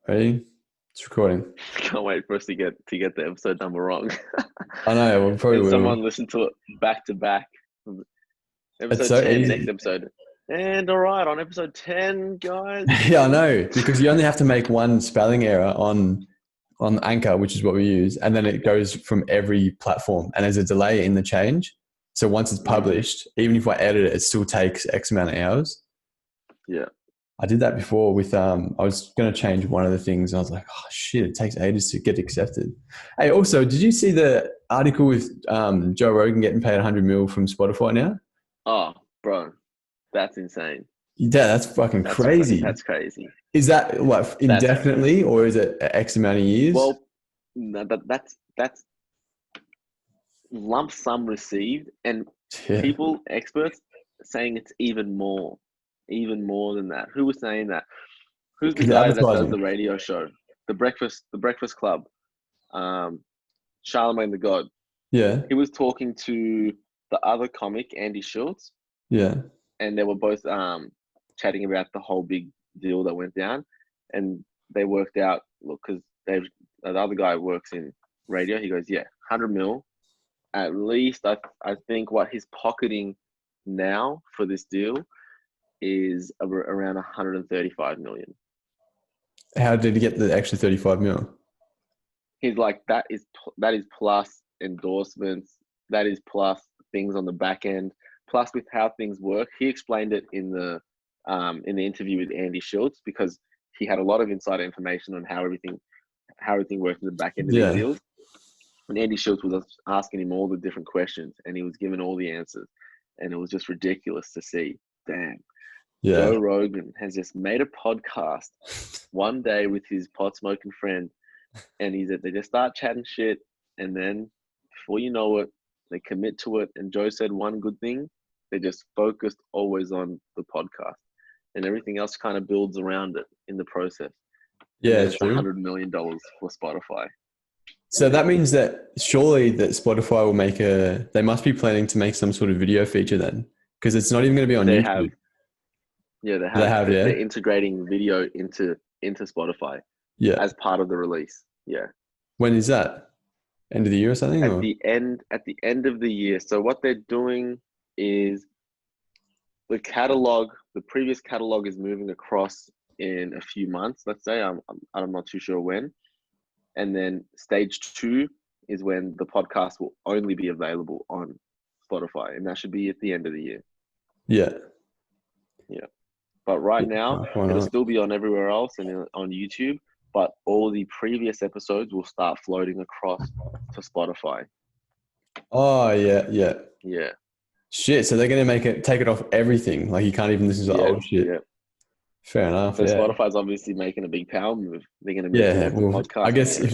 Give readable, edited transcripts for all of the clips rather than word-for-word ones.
Ready? It's recording. Can't wait for us to get the episode number wrong. I know, we probably And will. someone listen to it back to back. It's Episode so 10, next easy. episode. And all right, on episode 10, guys. Yeah, I know, because you only have to make one spelling error on Anchor, which is what we use, and then it goes from every platform. And there's a delay in the change. So once it's Mm, published, even if I edit it, it still takes X amount of hours. yeah. I did that before with I was gonna change one of the things, and I was like, oh shit, it takes ages to get accepted. Hey, also, did you see the article with Joe Rogan getting paid 100 mil from Spotify now? Oh, bro, that's insane. Yeah, that's fucking crazy. That's crazy. Is that what That's indefinitely, or is it X amount of years? well, no, that's lump sum received, and Yeah, experts, saying it's even more than that. Who was saying that? Who's the because the guy that does advertising. the radio show, the Breakfast Club? Um, Charlemagne the God. Yeah, He was talking to the other comic, Andy Schultz, yeah, and they were both chatting about the whole big deal that went down. And they worked out, look, because the other guy works in radio. He goes, yeah, 100 mil at least. I think what he's pocketing now for this deal is around 135 million. how did he get the extra 35 mil? He's like, that is plus endorsements, that is plus things on the back end, plus with how things work. He explained it in the interview with Andy Schultz, because he had a lot of insider information on how everything worked in the back end of these Yeah, deals. And Andy Schultz was asking him all the different questions, and he was given all the answers, and it was just ridiculous to see. Damn, yeah. Joe Rogan has just made a podcast one day with his pot smoking friend, and they just start chatting shit, and then before you know it, they commit to it. And Joe said one good thing: they just focused always on the podcast, and everything else kind of builds around it in the process. And Yeah, then it's true. $100 million for Spotify. So that means that surely that Spotify will they must be planning to make some sort of video feature then, because it's not even going to be on They YouTube. have, yeah, They have, yeah, they're integrating video into Spotify yeah. as part of the release. Yeah, When is that? End of the year or something? Or at the end of the year. So what they're doing is the previous catalog is moving across in a few months. Let's say I'm not too sure when, and then stage two is when the podcast will only be available on Spotify, and that should be at the end of the year. yeah, Yeah, but right yeah. now Why it'll not? still be on everywhere else and on YouTube. But all the previous episodes will start floating across to Spotify. Oh yeah, yeah. Yeah, Shit. So they're going to take it off everything. Like you can't even listen to the yeah, old shit. yeah. Fair enough. So Yeah. Spotify's obviously making a big power move. They're going to move Yeah. towards the Well, I podcasting guess era.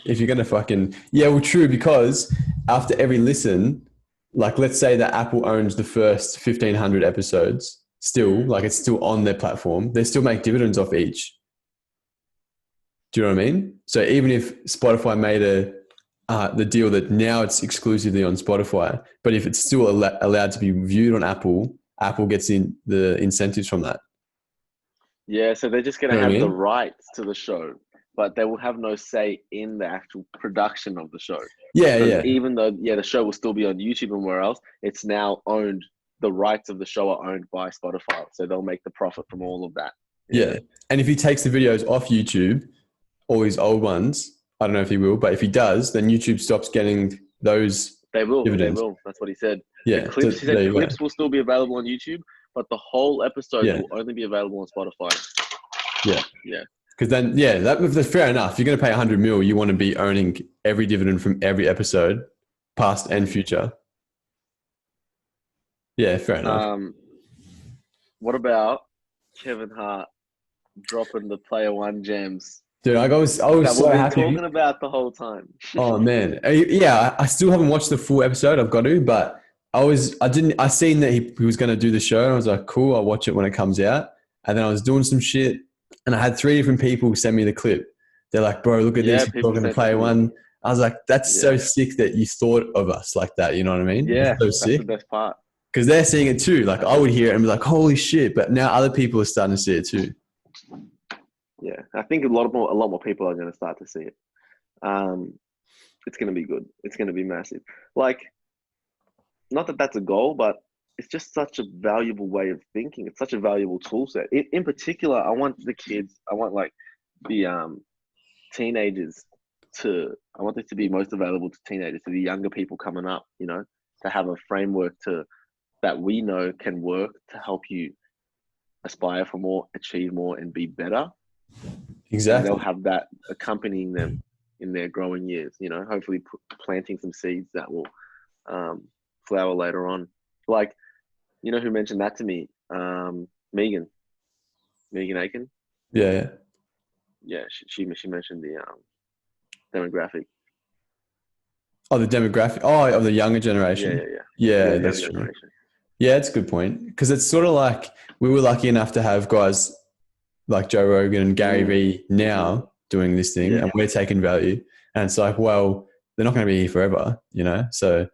if you're gonna fucking yeah, well, true, because after every listen, like let's say that Apple owns the first 1,500 episodes, still like it's still on their platform, they still make dividends off each. Do you know what I mean? So even if Spotify made the deal that now it's exclusively on Spotify, but if it's still allowed to be viewed on Apple, Apple gets in the incentives from that. Yeah, so they're just going You to know what I have the mean? rights to the show, but they will have no say in the actual production of the show. Yeah, Because yeah, even though, yeah, the show will still be on YouTube and where else, it's now owned, the rights of the show are owned by Spotify. So they'll make the profit from all of that. Yeah. yeah. And if he takes the videos off YouTube, all his old ones, I don't know if he will, but if he does, then YouTube stops getting those They will. They dividends. will. That's what he said. Yeah, so He said there you go. clips will still be available on YouTube, but the whole episodes Yeah, will only be available on Spotify. yeah. Yeah. Because then, yeah, that's fair enough. If you're going to pay 100 mil, you want to be owning every dividend from every episode, past and future. Yeah, fair enough. Um, what about Kevin Hart dropping the Player One gems Dude, I was that so we've been happy. talking about the whole time? Oh man, yeah. I still haven't watched the full episode. I've got to, but I seen that he was going to do the show, and I was like, cool. I'll watch it when it comes out. And then I was doing some shit, and I had 3 different people send me the clip. They're like, bro, look at this. Yeah, He's people talking to sent it Player to me. One. I was like, that's so Yeah, sick that you thought of us like that. You know what I mean? That's yeah, so that's the sick best part. because they're seeing it too. Like That's I the would hear it and be like, holy shit! But now other people are starting to see it too. Yeah, I think a lot more people are going to start to see it. It's going to be good. It's going to be massive. Like, not that that's a goal, but it's just such a valuable way of thinking. It's such a valuable tool set. In particular, I want the kids. I want like the teenagers I want this to be most available to teenagers, to the younger people coming up, you know, to have a framework that we know can work to help you aspire for more, achieve more, and be better. And they'll Exactly. have that accompanying them in their growing years, you know, hopefully planting some seeds that will flower later on. Like, you know who mentioned that to me? Megan Aiken. Yeah, yeah. Yeah, she mentioned the demographic. Oh, the demographic. Oh, of the younger Yeah, generation. yeah, yeah. Yeah, Yeah, younger that's true. generation. Yeah, it's a good point because it's sort of like we were lucky enough to have guys like Joe Rogan and Gary Mm, Vee mm, now doing this thing, yeah, and we're taking value. And it's like, well, they're not going to be here forever, you know. So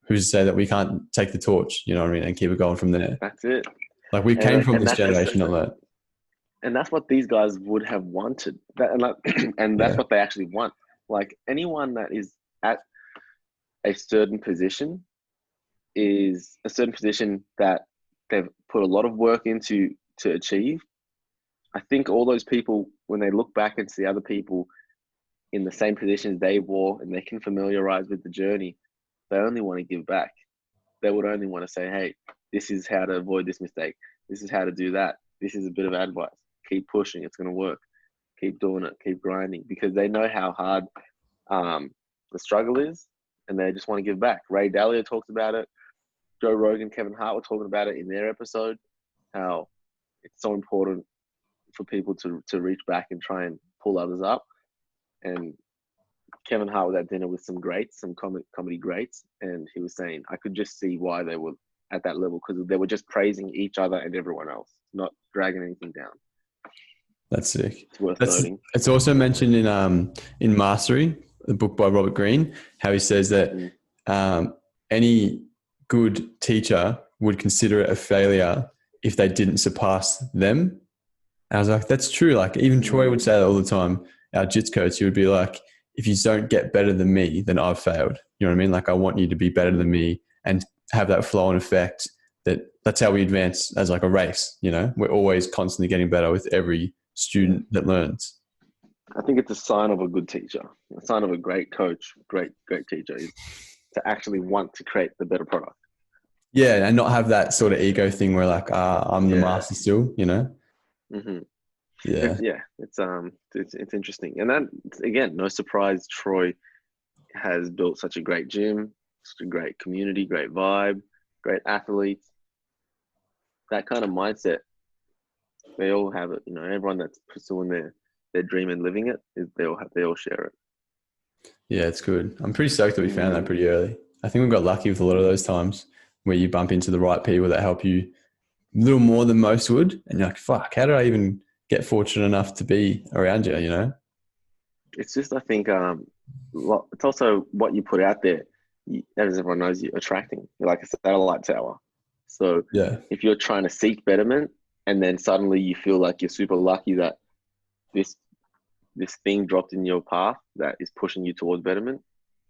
who's to say that we can't take the torch, you know what I mean, and keep it going from there? that's it. Like we came And from and this that's just generation on that. and that's what these guys would have wanted. That and, like, and that's Yeah, what they actually want. Like anyone that is at a certain position is a certain position that they've put a lot of work into to achieve. I think all those people, when they look back and see other people in the same positions they wore and they can familiarize with the journey, they only want to give back. They would only want to say, hey, this is how to avoid this mistake. This is how to do that. This is a bit of advice. Keep pushing. It's going to work. Keep doing it. Keep grinding because they know how hard the struggle is and they just want to give back. Ray Dalio talks about it. Joe Rogan, Kevin Hart were talking about it in their episode, how it's so important for people to reach back and try and pull others up. And Kevin Hart was at dinner with some greats, some comedy greats, and he was saying I could just see why they were at that level because they were just praising each other and everyone else, not dragging anything down. that's sick. It's worth That's noting. it's also mentioned in Mastery, the book by Robert Greene, how he says that Mm. any good teacher would consider it a failure if they didn't surpass them. And I was like, that's true. Like even Troy would say that all the time. Our jits coach, he would be like, if you don't get better than me, then I've failed. You know what I mean? Like I want you to be better than me and have that flow and effect. That's how we advance as like a race. You know, we're always constantly getting better with every student that learns. I think it's a sign of a good teacher, a sign of a great coach, great teacher is to actually want to create the better product. Yeah, and not have that sort of ego thing where like, I'm the Yeah. master still. You know? Mm-hmm. Yeah, It's interesting, and that again, no surprise. Troy has built such a great gym, such a great community, great vibe, great athletes. That kind of mindset, they all have it. You know, everyone that's pursuing their dream and living it is they all share it. yeah, it's good. I'm pretty stoked that we found that Mm, pretty early. I think we got lucky with a lot of those times where you bump into the right people that help you a little more than most would, and you're like, "Fuck, how did I even get fortunate enough to be around you?" You know? it's just I think it's also what you put out there. As everyone knows, you're attracting. You're like a satellite tower. So Yeah, if you're trying to seek betterment, and then suddenly you feel like you're super lucky that this this thing dropped in your path that is pushing you towards betterment,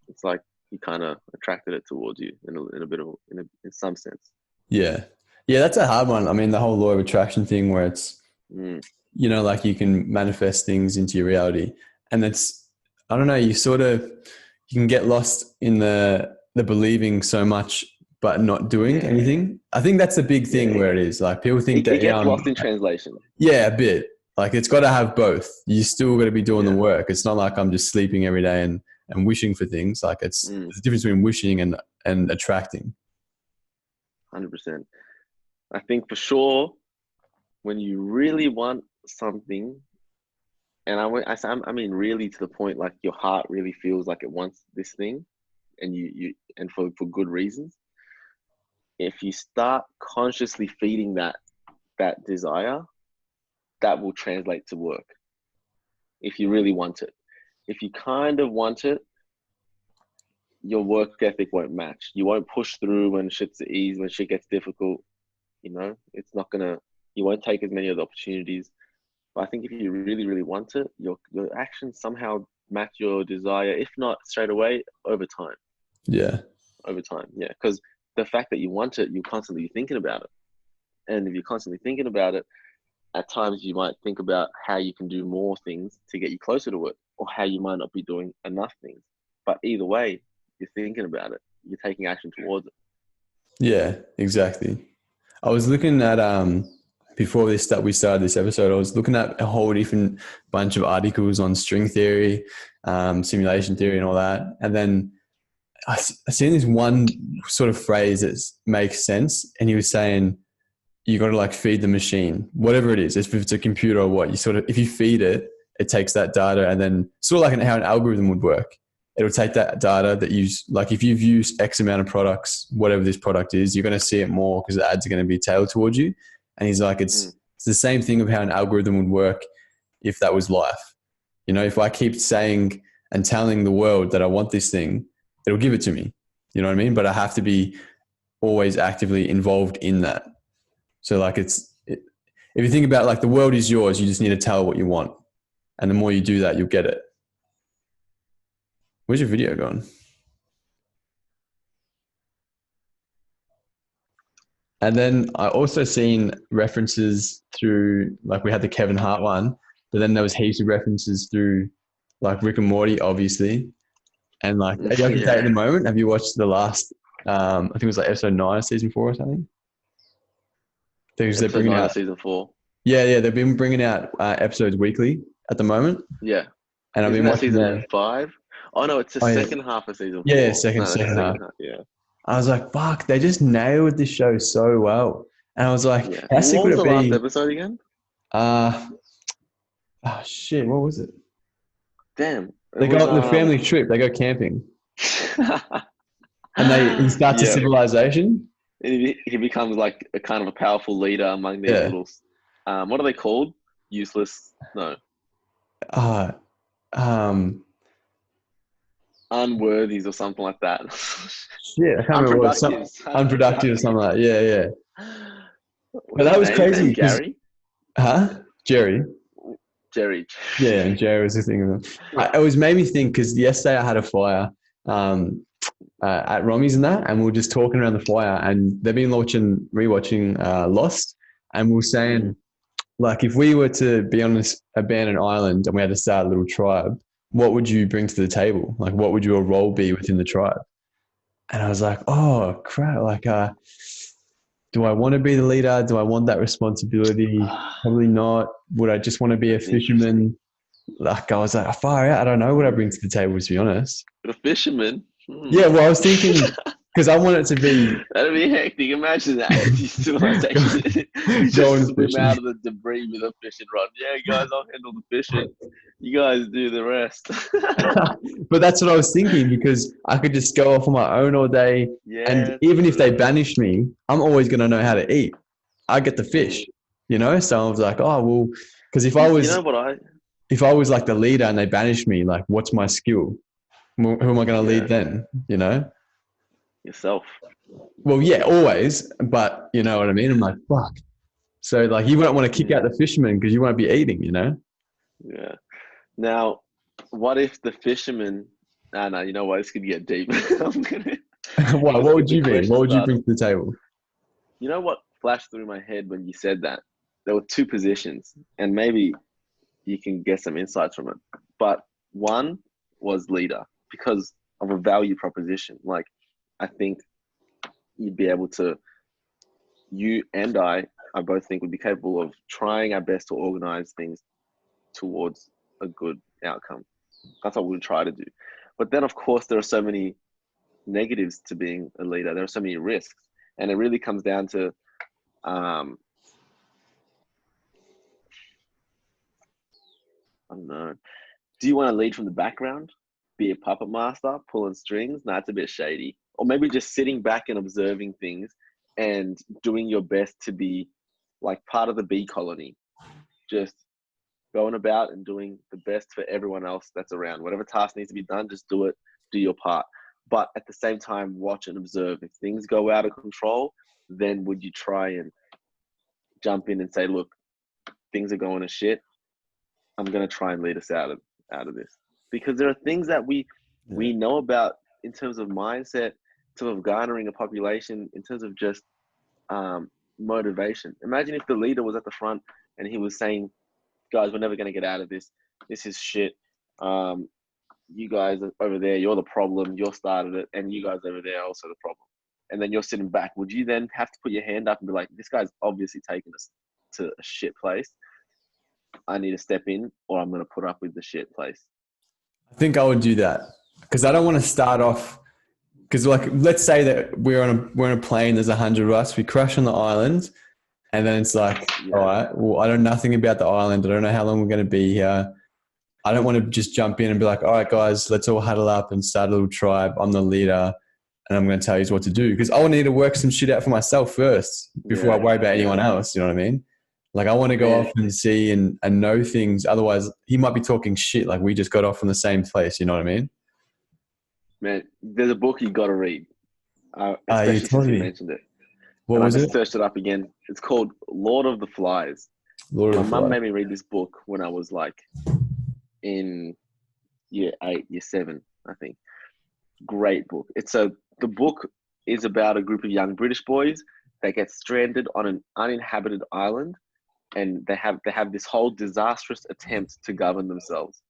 it's like you kind of attracted it towards you in a bit of in some sense. yeah, yeah. That's a hard one. I mean, the whole law of attraction thing, where it's Mm, like you can manifest things into your reality, and that's I don't know. You can get lost in the believing so much but not doing yeah, anything. I think that's the big yeah. thing where it is like people think It that gets lost in translation. yeah, a bit. Like it's got to have both. You still got to be doing the Yeah, work. It's not like I'm just sleeping every day and wishing for things. Like mm, there's a difference between wishing and attracting. 100%. I think for sure when you really want something, and I mean really to the point like your heart really feels like it wants this thing, and you and for good reasons. If you start consciously feeding that desire, that will translate to work. If you really want it, if you kind of want it, your work ethic won't match. You won't push through when shit's at ease, when shit gets difficult. You know, it's not gonna. You won't take as many of the opportunities. But I think if you really, really want it, your actions somehow match your desire. If not straight away, over time. Yeah. Over time, yeah. Because the fact that you want it, you're constantly thinking about it. And if you're constantly thinking about it, at times you might think about how you can do more things to get you closer to it, or how you might not be doing enough things. But either way, you're thinking about it. You're taking action towards it. Yeah, exactly. I was looking at before we started this episode, I was looking at a whole different bunch of articles on string theory, simulation theory, and all that. And then I seen this one sort of phrase that makes sense, and he was saying you got to like feed the machine, whatever it is. If it's a computer or what, you sort of if you feed it, it takes that data, and then sort of like how an algorithm would work. It'll take that data that you like. If you've used X amount of products, whatever this product is, you're going to see it more because the ads are going to be tailored towards you. And he's like, it's the same thing of how an algorithm would work if that was life. You know, if I keep saying and telling the world that I want this thing, it'll give it to me. You know what I mean? But I have to be always actively involved in that. So like if you think about like the world is yours, you just need to tell what you want. And the more you do that, you'll get it. Where's your video gone? And then I also seen references through, like we had the Kevin Hart one, but then there was heaps of references through like Rick and Morty, obviously. And like, are you up to date at the moment? Have you watched the last, I think it was like episode 9 of season 4 or something? Because they're Episode bringing 9 out, of season 4. yeah, they've been bringing out episodes weekly at the moment. Yeah. And I've Isn't been that watching season them. 5? Oh no, it's the Oh yeah, second half of season yeah, 4. second, No, that's the second half. second half. Yeah. I was like, fuck, they just nailed this show so well. And I was like, Yeah. how sick What would was it the last be? episode again? Uh, oh shit, what was it? Damn. It They was go on the family trip. They go camping, and he starts a yeah. civilization. He becomes like a kind of a powerful leader among these Yeah. little what are they called? Useless, no, Uh, um, unworthies or something like that. shit, I can't remember what it was. Unproductive. Unproductive or something like that. Yeah, yeah. But What's that his was name? His crazy name because, Gary? Jerry. Jerry. Yeah, and Jerry was the thing of them. It was made me think because yesterday I had a fire at Romy's and that, and we were just talking around the fire, and they've been rewatching Lost, and we were saying, like, if we were to be on this abandoned island and we had to start a little tribe, what would you bring to the table? Like, what would your role be within the tribe? And I was like, oh crap! Like, do I want to be the leader? Do I want that responsibility? Probably not. Would I just want to be a That's interesting. fisherman? Like, I was like, far out. I don't know what I bring to the table, to be honest. But a fisherman. Yeah, well, I was thinking because I want it to be That'd be hectic. Imagine that. You civilization. You going just swim fishing. out of the debris with a fishing rod. Yeah, guys, I'll handle the fishing. You guys do the rest. But that's what I was thinking because I could just go off on my own all day. And Yeah, even if they true. banish me, I'm always going to know how to eat. I get the fish, Mm. you know? So I was like, oh, well, because You know what I? if I was like the leader and they banish me, like, what's my skill? Who am I going to lead Yeah, then? You know? yourself. Well, yeah, always. But you know what I mean? I'm like, fuck. So like, you won't want to kick out Mm. the fisherman because you won't be eating, you know? Yeah. Now, what if the fisherman? No, no. You know what? This could get deep. I'm gonna. Why? Just What get would the you be? question What would you started. bring to the table? You know what flashed through my head when you said that? There were two positions, and maybe you can get some insights from it. But one was leader because of a value proposition. Like, I think you'd be able to, you and I both think would be capable of trying our best to organize things towards a good outcome. That's what we'll try to do. But then, of course, there are so many negatives to being a leader. There are so many risks. And it really comes down to, I don't know, do you want to lead from the background, be a puppet master, pulling strings? No, it's a bit shady. Or maybe just sitting back and observing things and doing your best to be like part of the bee colony, just going about and doing the best for everyone else that's around. Whatever task needs to be done, just do it, do your part. But at the same time, watch and observe. If things go out of control, then would you try and jump in and say, look, things are going to shit. I'm gonna try and lead us out of this, because there are things that we know about in terms of mindset, in terms of garnering a population, in terms of just motivation. Imagine if the leader was at the front and he was saying, "Guys, we're never gonna get out of this. This is shit. You guys over there, you're the problem. You started it, and you guys over there are also the problem." And then you're sitting back. Would you then have to put your hand up and be like, "This guy's obviously taking us to a shit place. I need to step in, or I'm going to put up with the shit place"? I think I would do that because I don't want to start off. Because like, let's say that we're on a plane. There's 100 of us. We crash on the island, and then it's like, all right, well, I know nothing about the island. I don't know how long we're going to be here. I don't want to just jump in and be like, all right, guys, let's all huddle up and start a little tribe. I'm the leader, and I'm going to tell you what to do. Because I want to need to work some shit out for myself first before I worry about anyone else. You know what I mean? Like, I want to go off and see and know things. Otherwise, he might be talking shit like we just got off from the same place. You know what I mean? Man, there's a book you got to read, You especially told since you me. mentioned it. What was I it? just searched it up again. It's called Lord of the Flies. Lord My of the mum Flies. made me read this book when I was like in year 8, year 7, I think. Great book. The book is about a group of young British boys that get stranded on an uninhabited island, and they have this whole disastrous attempt to govern themselves.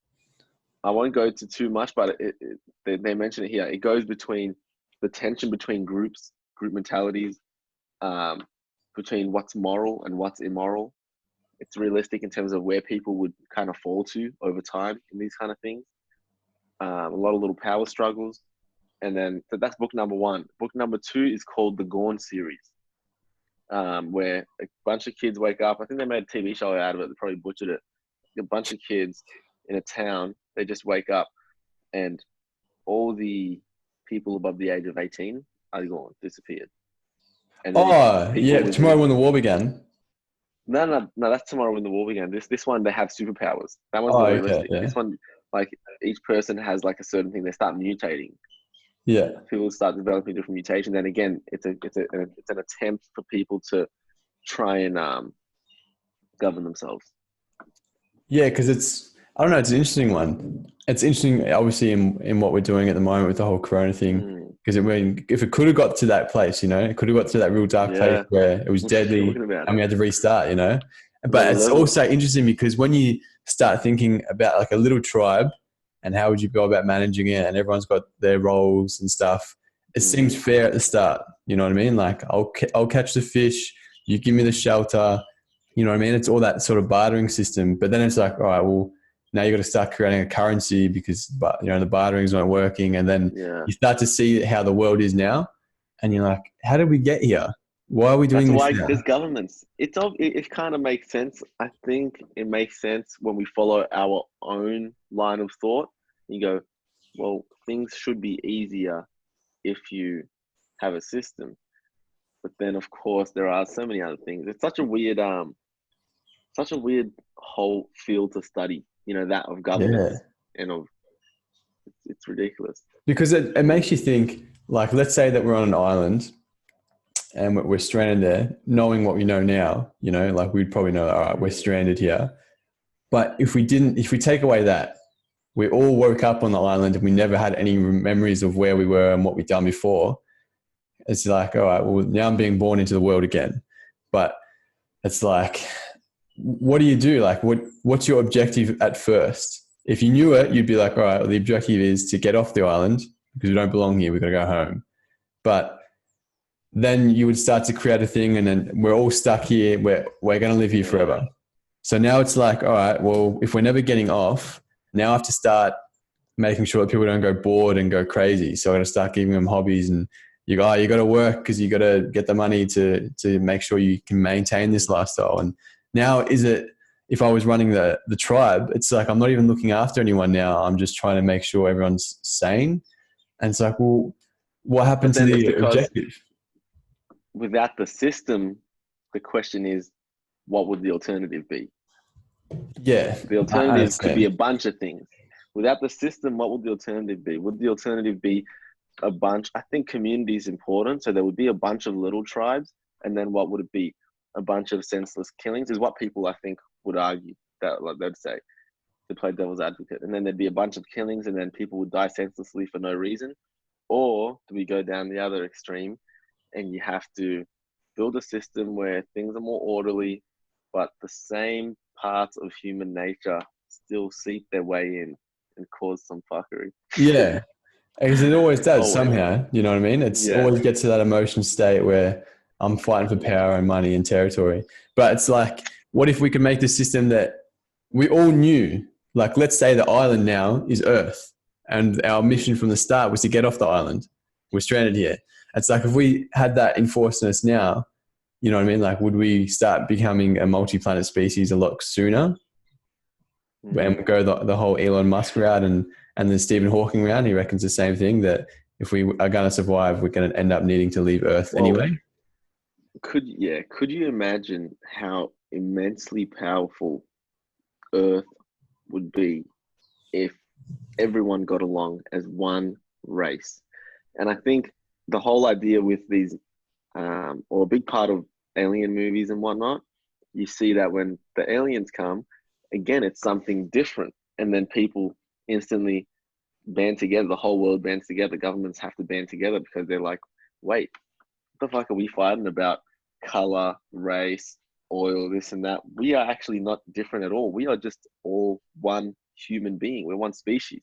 I won't go into too much, but they mention it here. It goes between the tension between group mentalities, between what's moral and what's immoral. It's realistic in terms of where people would kind of fall to over time in these kind of things. A lot of little power struggles. And then, so that's book number 1. Book number 2 is called The Gone Series, where a bunch of kids wake up. I think they made a TV show out of it. They probably butchered it. A bunch of kids in a town, they just wake up and all the people above the age of 18 are gone, disappeared. And then Tomorrow when the war began. No, that's Tomorrow When the War Began. This one, they have superpowers. That one's Oh, more okay, realistic. This one, like, each person has like a certain thing. They start mutating. Yeah. People start developing different mutations. And again, it's an attempt for people to try and govern themselves. Yeah, because I don't know, it's an interesting one. It's interesting, obviously, in what we're doing at the moment with the whole Corona thing. Because if it could have got to that place, it could have got to that real dark place where it was deadly and we had to restart, But it's also interesting because when you start thinking about like a little tribe and how would you go about managing it, and everyone's got their roles and stuff, it seems fair at the start. You know what I mean? Like, I'll catch the fish, you give me the shelter. You know what I mean? It's all that sort of bartering system. But then it's like, all right, well, now you got to start creating a currency because, the bartering's not working. And then you start to see how the world is now. And you're like, how did we get here? Why are we doing That's this why now? there's governments. It kind of makes sense. I think it makes sense when we follow our own line of thought. You go, well, things should be easier if you have a system. But then, of course, there are so many other things. It's such a weird whole field to study. That of governance and of it's ridiculous. Because it makes you think, like, let's say that we're on an island and we're stranded there, knowing what we know now, like we'd probably know, all right, we're stranded here. But if we take away that, we all woke up on the island and we never had any memories of where we were and what we'd done before. It's like, all right, well, now I'm being born into the world again. But it's like, what do you do? Like, what's your objective at first? If you knew it, you'd be like, all right, well, the objective is to get off the island because we don't belong here. We've got to go home. But then you would start to create a thing and then we're all stuck here. We're going to live here forever. So now it's like, all right, well, if we're never getting off, now I have to start making sure that people don't go bored and go crazy. So I got to start giving them hobbies, and you got to work because you got to get the money to make sure you can maintain this lifestyle. And now if I was running the tribe, it's like I'm not even looking after anyone now. I'm just trying to make sure everyone's sane. And it's like, well, what happened to the objective? Without the system, the question is, what would the alternative be? Yeah. The alternative could be a bunch of things. Without the system, what would the alternative be? Would the alternative be I think community is important. So there would be a bunch of little tribes. And then what would it be? A bunch of senseless killings is what people, I think, would argue that, like they'd say. to play devil's advocate, and then there'd be a bunch of killings, and then people would die senselessly for no reason? Or do we go down the other extreme, and you have to build a system where things are more orderly, but the same parts of human nature still seep their way in and cause some fuckery? Yeah. Because it always does Always. somehow, you know what I mean? It's Yeah. always gets to that emotion state where I'm fighting for power and money and territory. But it's like, what if we could make the system that we all knew? Like, let's say the island now is Earth, and our mission from the start was to get off the island. We're stranded here. It's like, if we had that enforced in us now, you know what I mean? Like, would we start becoming a multi-planet species a lot sooner? And we go the whole Elon Musk route and the Stephen Hawking route. He reckons the same thing, that if we are going to survive, we're going to end up needing to leave Earth anyway. Could you imagine how immensely powerful Earth would be if everyone got along as one race? And I think the whole idea with these, or a big part of alien movies and whatnot, you see that when the aliens come, again, it's something different. And then people instantly band together, the whole world bands together, governments have to band together because they're like, wait, what the fuck are we fighting about? Color, race, oil, this and that. We are actually not different at all. We are just all one human being. We're one species.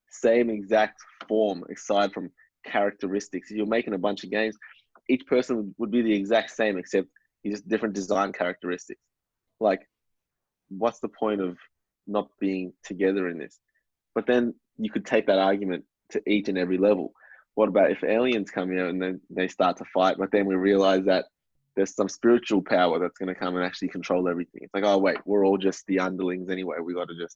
Same exact form, aside from characteristics. If you're making a bunch of games, each person would be the exact same, except just different design characteristics. Like, what's the point of not being together in this? But then you could take that argument to each and every level. What about if aliens come here and then they start to fight, but then we realize that there's some spiritual power that's going to come and actually control everything? It's like, oh wait, we're all just the underlings anyway. We got to just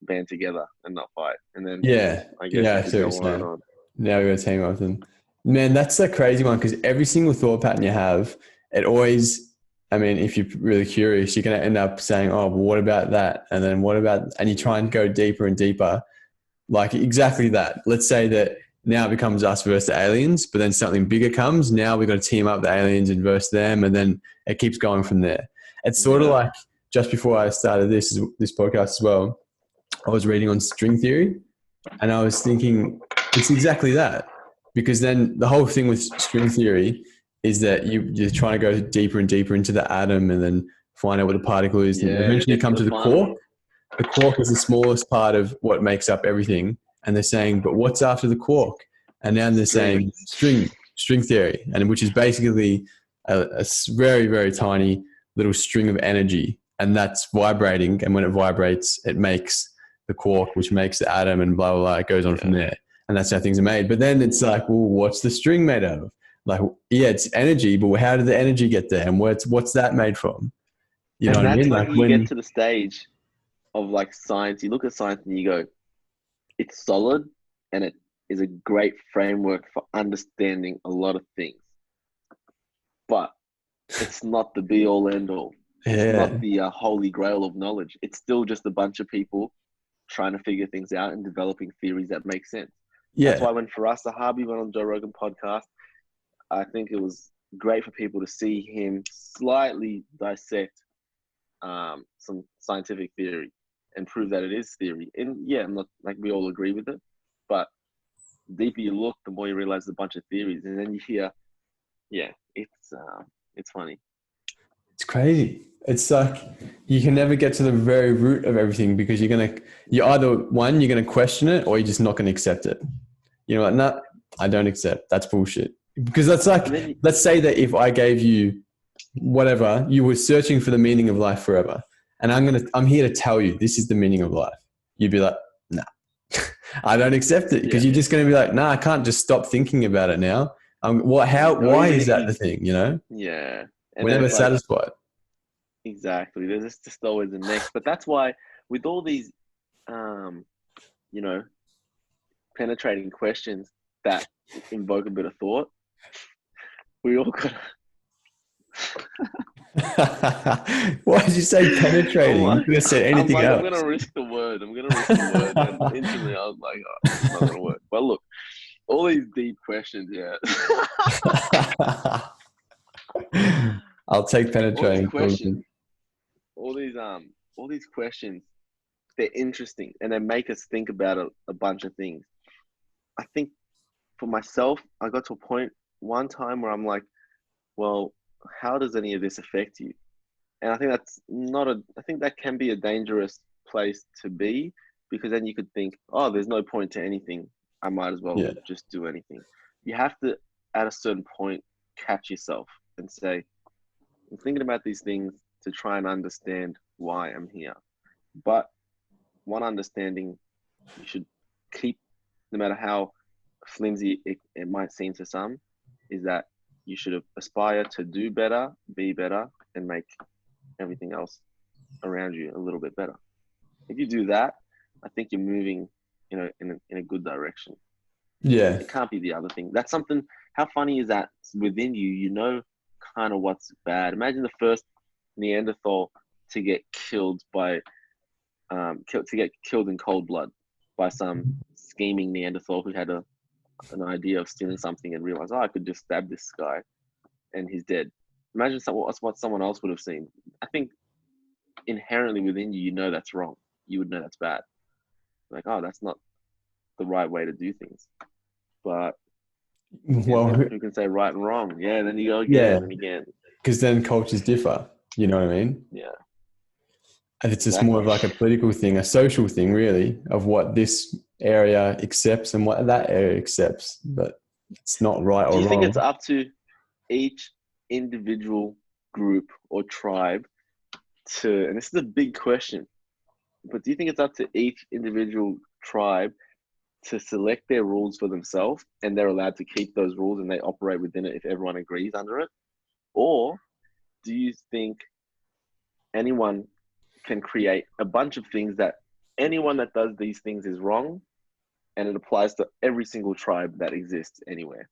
band together and not fight. And then I guess I you see could what go you're on and saying. on. Now we're going to team up with them. Man, that's a crazy one, because every single thought pattern you have, it always, I mean, if you're really curious, you're going to end up saying, oh, well, what about that? And then what about, and you try and go deeper and deeper. Like exactly that. Let's say that now it becomes us versus the aliens, but then something bigger comes. Now we've got to team up the aliens and versus them, and then it keeps going from there. It's sort of like, just before I started this podcast as well, I was reading on string theory, and I was thinking it's exactly that. Because then the whole thing with string theory is that you're trying to go deeper and deeper into the atom and then find out what the particle is. And eventually you come to the quark. The quark is the smallest part of what makes up everything. And they're saying, but what's after the quark? And now they're saying string theory, and which is basically a very, very tiny little string of energy. And that's vibrating. And when it vibrates, it makes the quark, which makes the atom, and blah, blah, blah. It goes on from there. And that's how things are made. But then it's like, well, what's the string made of? Like, yeah, it's energy, but how did the energy get there? And what's that made from? You know what I mean? That's Like when you get to the stage of like science. You look at science and you go, it's solid and it is a great framework for understanding a lot of things. But it's not the be all end all. It's not the holy grail of knowledge. It's still just a bunch of people trying to figure things out and developing theories that make sense. That's why when Faraz Sahabi went on Joe Rogan podcast, I think it was great for people to see him slightly dissect some scientific theory and prove that it is theory. And yeah, I'm not like we all agree with it, but the deeper you look, the more you realize there's a bunch of theories, and then you hear, it's funny. It's crazy. It's like you can never get to the very root of everything, because you're either you're gonna question it, or you're just not gonna accept it. You know, like, nah, I don't accept. That's bullshit. Because that's like, let's say that if I gave you whatever, you were searching for the meaning of life forever, and I'm here to tell you this is the meaning of life. You'd be like, nah, I don't accept it, because you're just going to be like, nah, I can't just stop thinking about it now. Why is that the thing? You know? Yeah. And we're never satisfied. Exactly. There's just always the next. But that's why with all these, penetrating questions that invoke a bit of thought, we all got. Why did you say penetrating? You could have said anything else. I'm gonna risk the word. And instantly I was like, oh, it's not gonna work. But look, all these deep questions, I'll take penetrating. All these questions they're interesting and they make us think about a bunch of things. I think for myself, I got to a point one time where I'm like, well, how does any of this affect you? And I think that's not a, I think that can be a dangerous place to be, because then you could think, oh, there's no point to anything. I might as well Yeah. just do anything. You have to, at a certain point, catch yourself and say, I'm thinking about these things to try and understand why I'm here. But one understanding you should keep, no matter how flimsy it might seem to some, is that you should aspire to do better, be better, and make everything else around you a little bit better. If you do that, I think you're moving, in a good direction. Yeah. It can't be the other thing. That's something. How funny is that? Within you, kind of what's bad. Imagine the first Neanderthal to get killed by, to get killed in cold blood by some scheming Neanderthal who had an idea of stealing something and realized, oh, I could just stab this guy and he's dead. Imagine what someone else would have seen. I think inherently within you, that's wrong. You would know that's bad. Like, oh, that's not the right way to do things. But Well, who can say right and wrong? Yeah, and then you go yeah, again and again. because then cultures differ. You know what I mean? Yeah, And it's just more exactly. of like a political thing, a social thing, really, of what this area accepts and what that area accepts. But it's not right Do or you think it's wrong. up to each individual group or tribe to, and this is a big question, but do you think it's up to each individual tribe to select their rules for themselves and they're allowed to keep those rules and they operate within it if everyone agrees under it? Or do you think anyone can create a bunch of things that anyone that does these things is wrong and it applies to every single tribe that exists anywhere?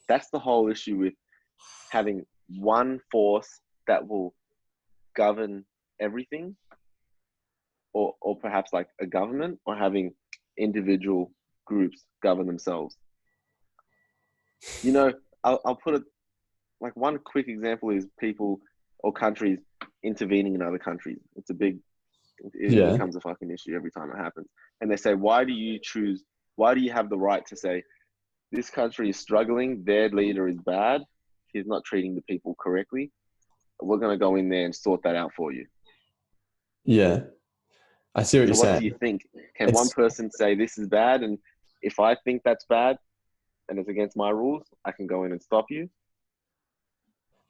That's the whole issue with having one force that will govern everything, or perhaps like a government, or having individual groups govern themselves. I'll put it like, one quick example is people or countries intervening in other countries. It Yeah. becomes a fucking issue every time it happens. And they say, why do you have the right to say, this country is struggling, their leader is bad, he's not treating the people correctly, we're going to go in there and sort that out for you. Yeah. I see what So you're what do saying. you think? Can one It's, person say this is bad, and if I think that's bad and it's against my rules, I can go in and stop you?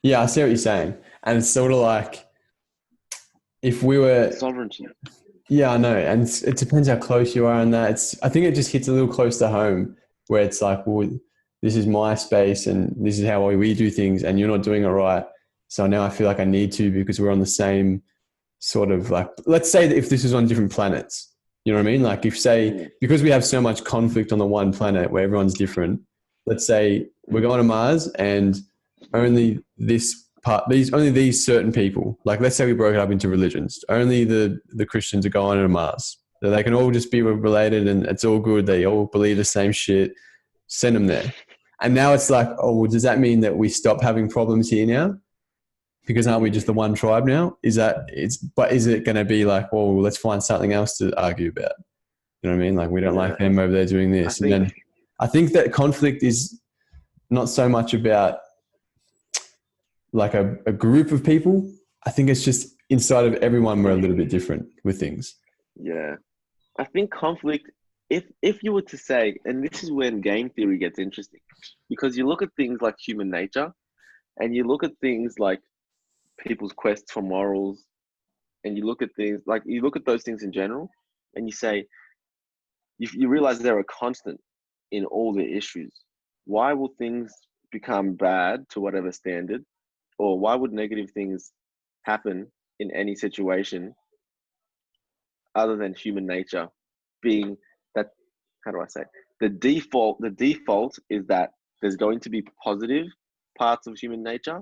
yeah, I see what you're saying. And it's sort of like if we were, Sovereignty. yeah, I know. And it depends how close you are in that. I think it just hits a little close to home where it's like, well, this is my space and this is how we do things and you're not doing it right. So now I feel like I need to because we're on the same sort of like, let's say that if this is on different planets, you know what I mean? Like if say, because we have so much conflict on the one planet where everyone's different, let's say we're going to Mars and only only these certain people, like let's say we broke it up into religions, only the Christians are going to Mars. So they can all just be related and it's all good. They all believe the same shit. Send them there. And now it's like, oh, well, does that mean that we stop having problems here now? Because aren't we just the one tribe now? But is it going to be like, well, let's find something else to argue about? You know what I mean? Like we don't Yeah, like them over there doing I this. And think then I think that conflict is not so much about like a group of people. I think it's just inside of everyone we're a little bit different with things. yeah, I think conflict. If you were to say, and this is when game theory gets interesting, because you look at things like human nature, and you look at things like people's quest for morals, and you look at those things in general, and you say, you realize they're a constant in all the issues. Why will things become bad to whatever standard, or why would negative things happen in any situation other than human nature being that? How do I say? The default is that there's going to be positive parts of human nature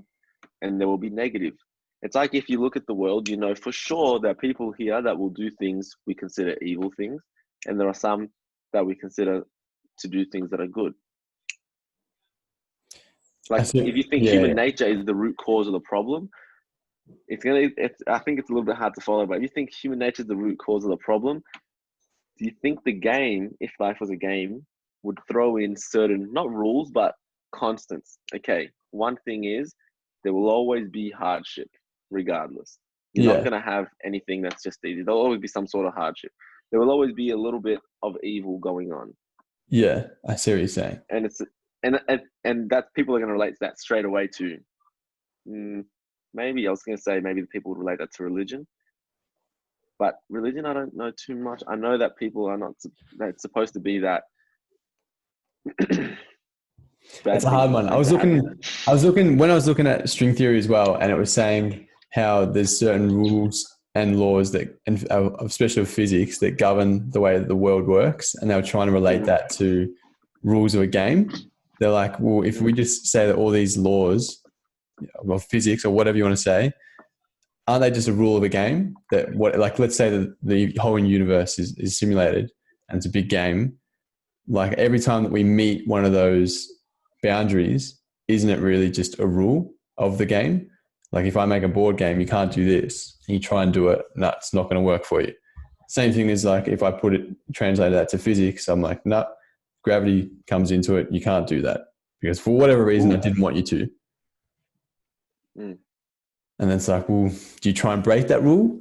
and there will be negative. It's like, if you look at the world, you know for sure there are people here that will do things we consider evil things, and there are some that we consider to do things that are good. I Like, if think, you think yeah, human nature is the root cause of the problem, I think it's a little bit hard to follow, but if you think human nature is the root cause of the problem, do you think the game, if life was a game, would throw in certain, not rules, but constants? Okay, one thing is there will always be hardship, regardless. You're not Yeah. going to have anything that's just easy. There'll always be some sort of hardship. There will always be a little bit of evil going on, Yeah. I see what you're saying. and it's and that people are going to relate to that straight away to. Maybe I was going to say maybe the people would relate that to religion, but religion I don't know too much. I know that people are not. That's supposed to be that It's bad a things hard one. meant to happen. I was looking when I was looking at string theory as well, and it was saying how there's certain rules and laws that, and especially of physics, that govern the way that the world works, and they were trying to relate that to rules of a game. They're like, well, if we just say that all these laws of physics or whatever you want to say, aren't they just a rule of a game? That what, like, let's say that the whole universe is simulated and it's a big game. Like every time that we meet one of those boundaries, isn't it really just a rule of the game? Like if I make a board game, you can't do this. And you try and do it, no, it's not going to work for you. Same thing as like if I translate that to physics, I'm like, no, gravity comes into it. You can't do that because for whatever reason, I didn't want you to. Mm. And then it's like, well, do you try and break that rule?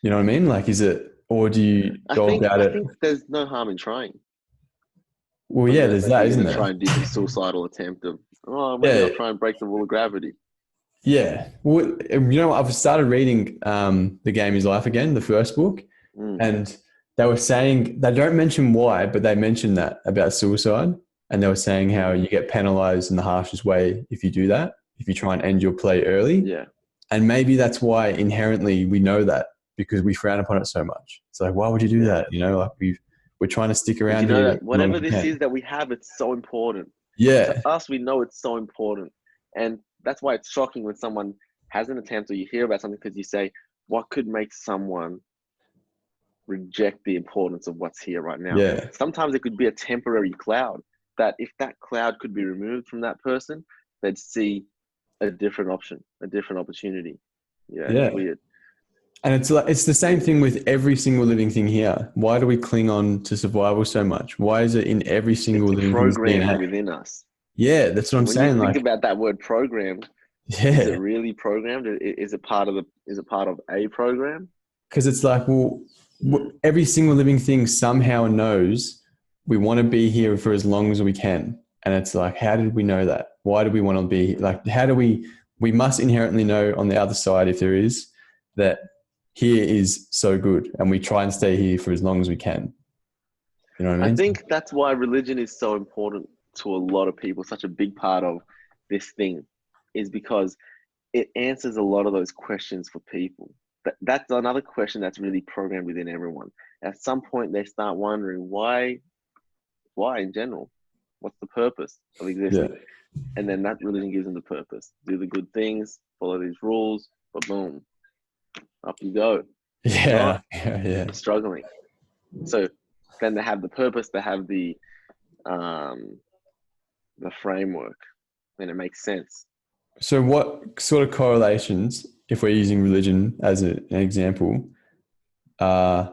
You know what I mean? Like, is it, or do you go about it? I think there's no harm in trying. Well, yeah, there's Unless that, you're isn't going to try there? and do the suicidal attempt of, oh, maybe Yeah, I'll try and break the rule of gravity. yeah. Well, you know, I've started reading The Game Is Life Again, the first book, and they were saying, they don't mention why, but they mentioned that about suicide. And they were saying how you get penalized in the harshest way if you do that, if you try and end your play early. Yeah. And maybe that's why inherently we know that because we frown upon it so much. It's like, why would you do that? You know, like we're trying to stick Because around you know here that as long whatever as we this can. is that we have, it's so important. To Yeah, us, we know it's so important. And that's why it's shocking when someone has an attempt or you hear about something because you say, what could make someone reject the importance of what's here right now? yeah, Sometimes it could be a temporary cloud that if that cloud could be removed from that person, they'd see a different option, a different opportunity. Yeah, it's yeah. weird. And it's like it's the same thing with every single living thing here. Why do we cling on to survival so much? Why is it in every single It's living thing's programmed DNA? within us. Yeah, that's what I'm And when you saying. think Like, about that word programmed, is it yeah, really programmed? Is it part of a program? because it's like, well, every single living thing somehow knows we want to be here for as long as we can. And it's like, how did we know that? Why do we want to be like, how do we must inherently know on the other side, if there is, that here is so good and we try and stay here for as long as we can. You know what I I mean? think that's why religion is so important to a lot of people, such a big part of this thing, is because it answers a lot of those questions for people. That's another question that's really programmed within everyone. At some point, they start wondering why in general? What's the purpose of Yeah. existing? And then that religion gives them the purpose. Do the good things, follow these rules, but boom, up you go. If Yeah. not, Yeah. you're struggling. So then they have the purpose, they have um, the framework, and it makes sense. So what sort of correlations, if we're using religion as an example, uh,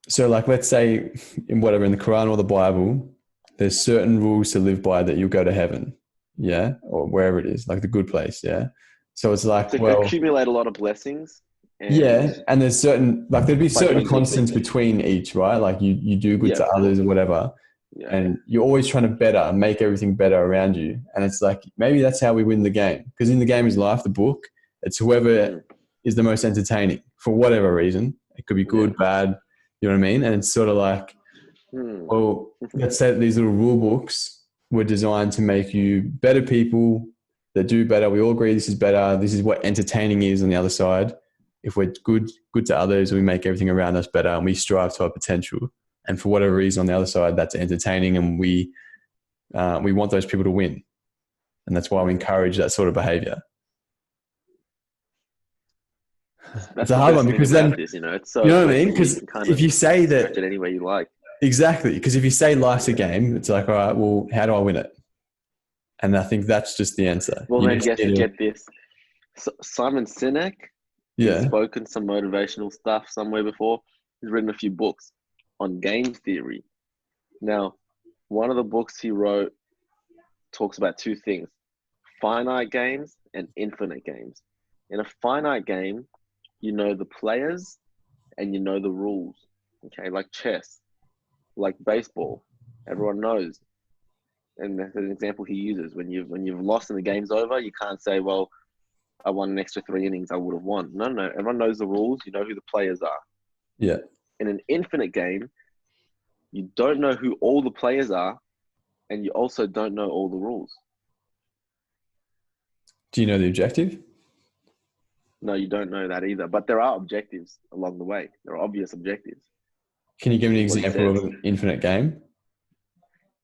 so like let's say in whatever in the Quran or the Bible, there's certain rules to live by that you'll go to heaven, yeah, or wherever it is, like the good place, yeah. So it's like, To well, accumulate a lot of blessings and yeah, and there's certain like there'd be by certain doing good constants things. between each, right? Like you do good Yeah, to of others course. or whatever, Yeah. and you're always trying to better and make everything better around you. And it's like maybe that's how we win the game because in The Game Is Life, the book, it's whoever is the most entertaining for whatever reason. It could be good, bad, you know what I mean? And it's sort of like, well, let's say that these little rule books were designed to make you better people that do better. We all agree this is better. This is what entertaining is on the other side. If we're good to others, we make everything around us better and we strive to our potential. And for whatever reason on the other side, that's entertaining and we want those people to win. And that's why we encourage that sort of behavior. It's That's a the hard one best thing because then, about this, it's you so know what I mean? flexible. You Because can kind if of you say stretch that, it any way you like. exactly, because if you say life's a game, it's like, all right, well, how do I win it? And I think that's just the answer. Well, You then just need to, get this. Simon Sinek, he's Yeah. spoken some motivational stuff somewhere before. He's written a few books on game theory. Now, one of the books he wrote talks about two things: finite games and infinite games. In a finite game, you know the players and you know the rules. Okay, like chess, like baseball, everyone knows. And that's an example he uses. When you've lost and the game's over, you can't say, "Well, I won an extra 3 innings, I would have won." No, no, everyone knows the rules. You know who the players are. Yeah. In an infinite game, you don't know who all the players are, and you also don't know all the rules. Do you know the objective? No, you don't know that either. But there are objectives along the way. There are obvious objectives. Can you give me This an is what he example says. of an infinite game?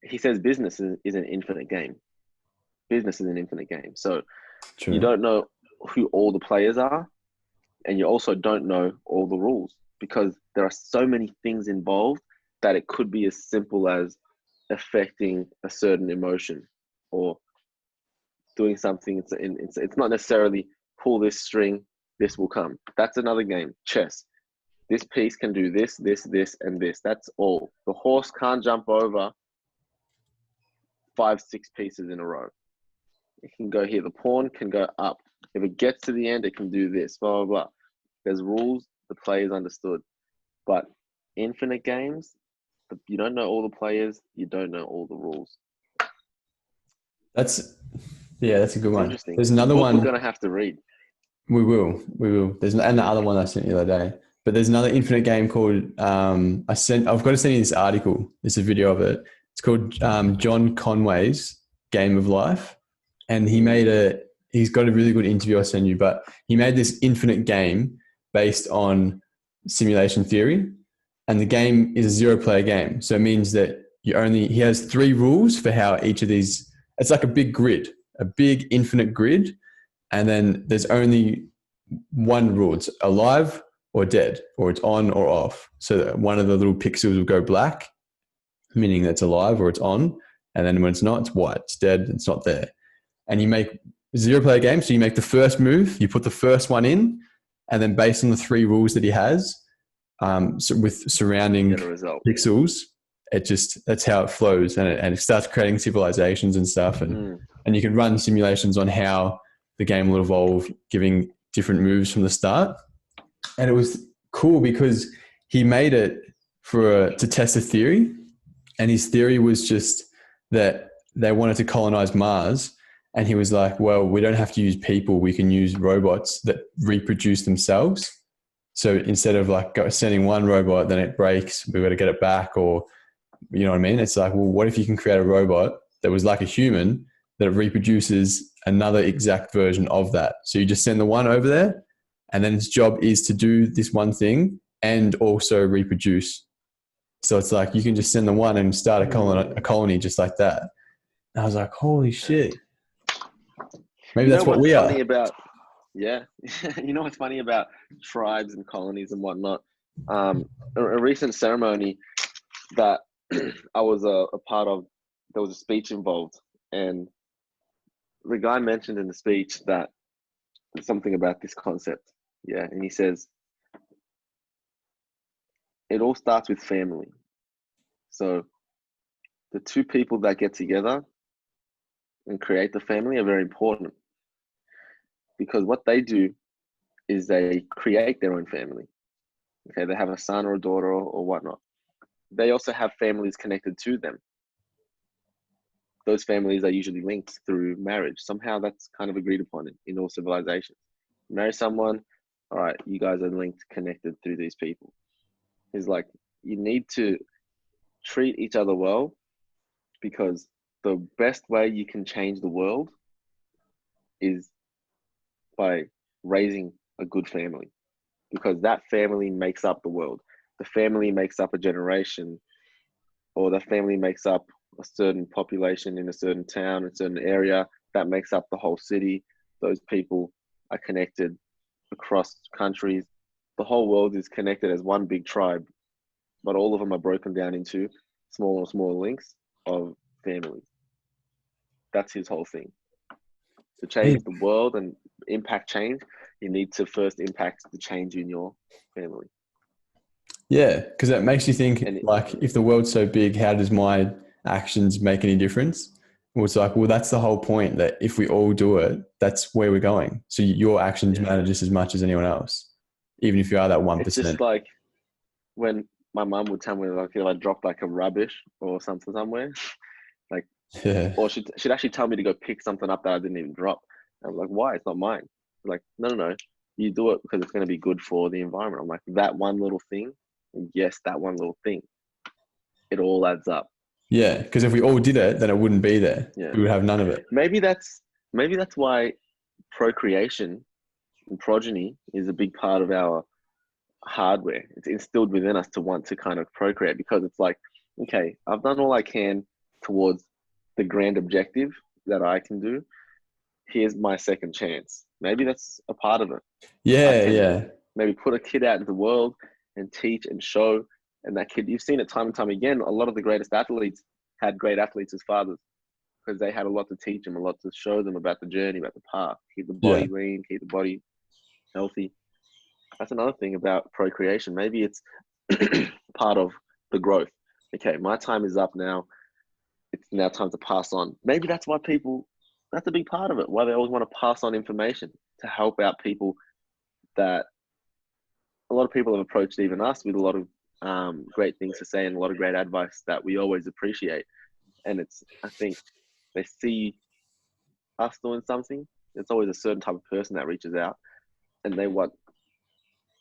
He says business is an infinite game. Business is an infinite game. So you True. don't know who all the players are, and you also don't know all the rules because there are so many things involved that it could be as simple as affecting a certain emotion or doing something. It's not necessarily pull this string, this will come. That's another game, chess. This piece can do this, this, and this. That's all. The horse can't jump over 5, 6 pieces in a row. It can go here. The pawn can go up. If it gets to the end, it can do this, blah, blah, blah. There's rules, the players understood. But infinite games, you don't know all the players, you don't know all the rules. That's that's a good It's one. interesting. There's It's a another book we're one. going to have to read. We will. There's and the other one I sent you the other day. But there's another infinite game called I've got to send you this article. It's a video of it. It's called John Conway's Game of Life, and he's got a really good interview I'll send you. But he made this infinite game based on simulation theory, and the game is a 0-player game. So it means that he has 3 rules for how each of these. It's like a big grid, a big infinite grid, and then there's only one rule: it's alive or dead, or it's on or off. So one of the little pixels will go black, meaning that it's alive or it's on, and then when it's not, it's white, it's dead, it's not there. And you make 0-player game, so you make the first move, you put the first one in, and then based on the 3 rules that he has, so with surrounding Get a result. pixels, that's how it flows, and it starts creating civilizations and stuff, and you can run simulations on how the game will evolve, giving different moves from the start. And it was cool because he made it to test a theory, and his theory was just that they wanted to colonize Mars. And he was like, well, we don't have to use people. We can use robots that reproduce themselves. So instead of like sending one robot, then it breaks, we've got to get it back, or, you know what I mean? It's like, well, what if you can create a robot that was like a human that reproduces another exact version of that? So you just send the one over there, and then its job is to do this one thing and also reproduce. So it's like you can just send the one and start a colony just like that. And I was like, holy shit. Maybe You know that's what what's we funny are. about, yeah, you know what's funny about tribes and colonies and whatnot? A recent ceremony that I was a part of, there was a speech involved, and the guy mentioned in the speech that something about this concept. Yeah, and he says it all starts with family. So the two people that get together and create the family are very important because what they do is they create their own family. Okay, they have a son or a daughter or whatnot. They also have families connected to them. Those families are usually linked through marriage. Somehow that's kind of agreed upon in all civilizations. You marry someone, all right, you guys are linked, connected through these people. It's like you need to treat each other well because the best way you can change the world is by raising a good family because that family makes up the world. The family makes up a generation, or the family makes up a certain population in a certain town, a certain area that makes up the whole city. Those people are connected across countries. The whole world is connected as one big tribe, but all of them are broken down into smaller and smaller links of families. That's his whole thing. To Hey, change the world and impact change, you need to first impact the change in your family. Yeah, because it makes you think, And like, if the world's so big, how does my actions make any difference? Well, it's like, well, that's the whole point, that if we all do it, that's where we're going. So your actions yeah, matter just as much as anyone else, even if you are that it's 1%. just like when my mum would tell me, like, if I dropped like a rubbish or something somewhere, like, Yeah. or she'd actually tell me to go pick something up that I didn't even drop. And I'm like, why? It's not mine. She's like, no, you do it because it's going to be good for the environment. I'm like, that one little thing, yes, that one little thing, it all adds up. Yeah. Because if we all did it, then it wouldn't be there. Yeah, We would have none of it. maybe that's why procreation and progeny is a big part of our hardware. It's instilled within us to want to kind of procreate, because it's like, okay, I've done all I can towards the grand objective that I can do. Here's my second chance. Maybe that's a part of it. I Yeah. can Yeah. maybe put a kid out into the world and teach and show. And that kid, you've seen it time and time again. A lot of the greatest athletes had great athletes as fathers, because they had a lot to teach them, a lot to show them about the journey, about the path, keep the Yeah. body lean, keep the body healthy. That's another thing about procreation. Maybe it's part of the growth. Okay, my time is up now. It's now time to pass on. Maybe that's why people, that's a big part of it, why they always want to pass on information to help out people that a lot of people have approached even us with a lot of great things to say and a lot of great advice that we always appreciate. And it's, I think they see us doing something. It's always a certain type of person that reaches out and they want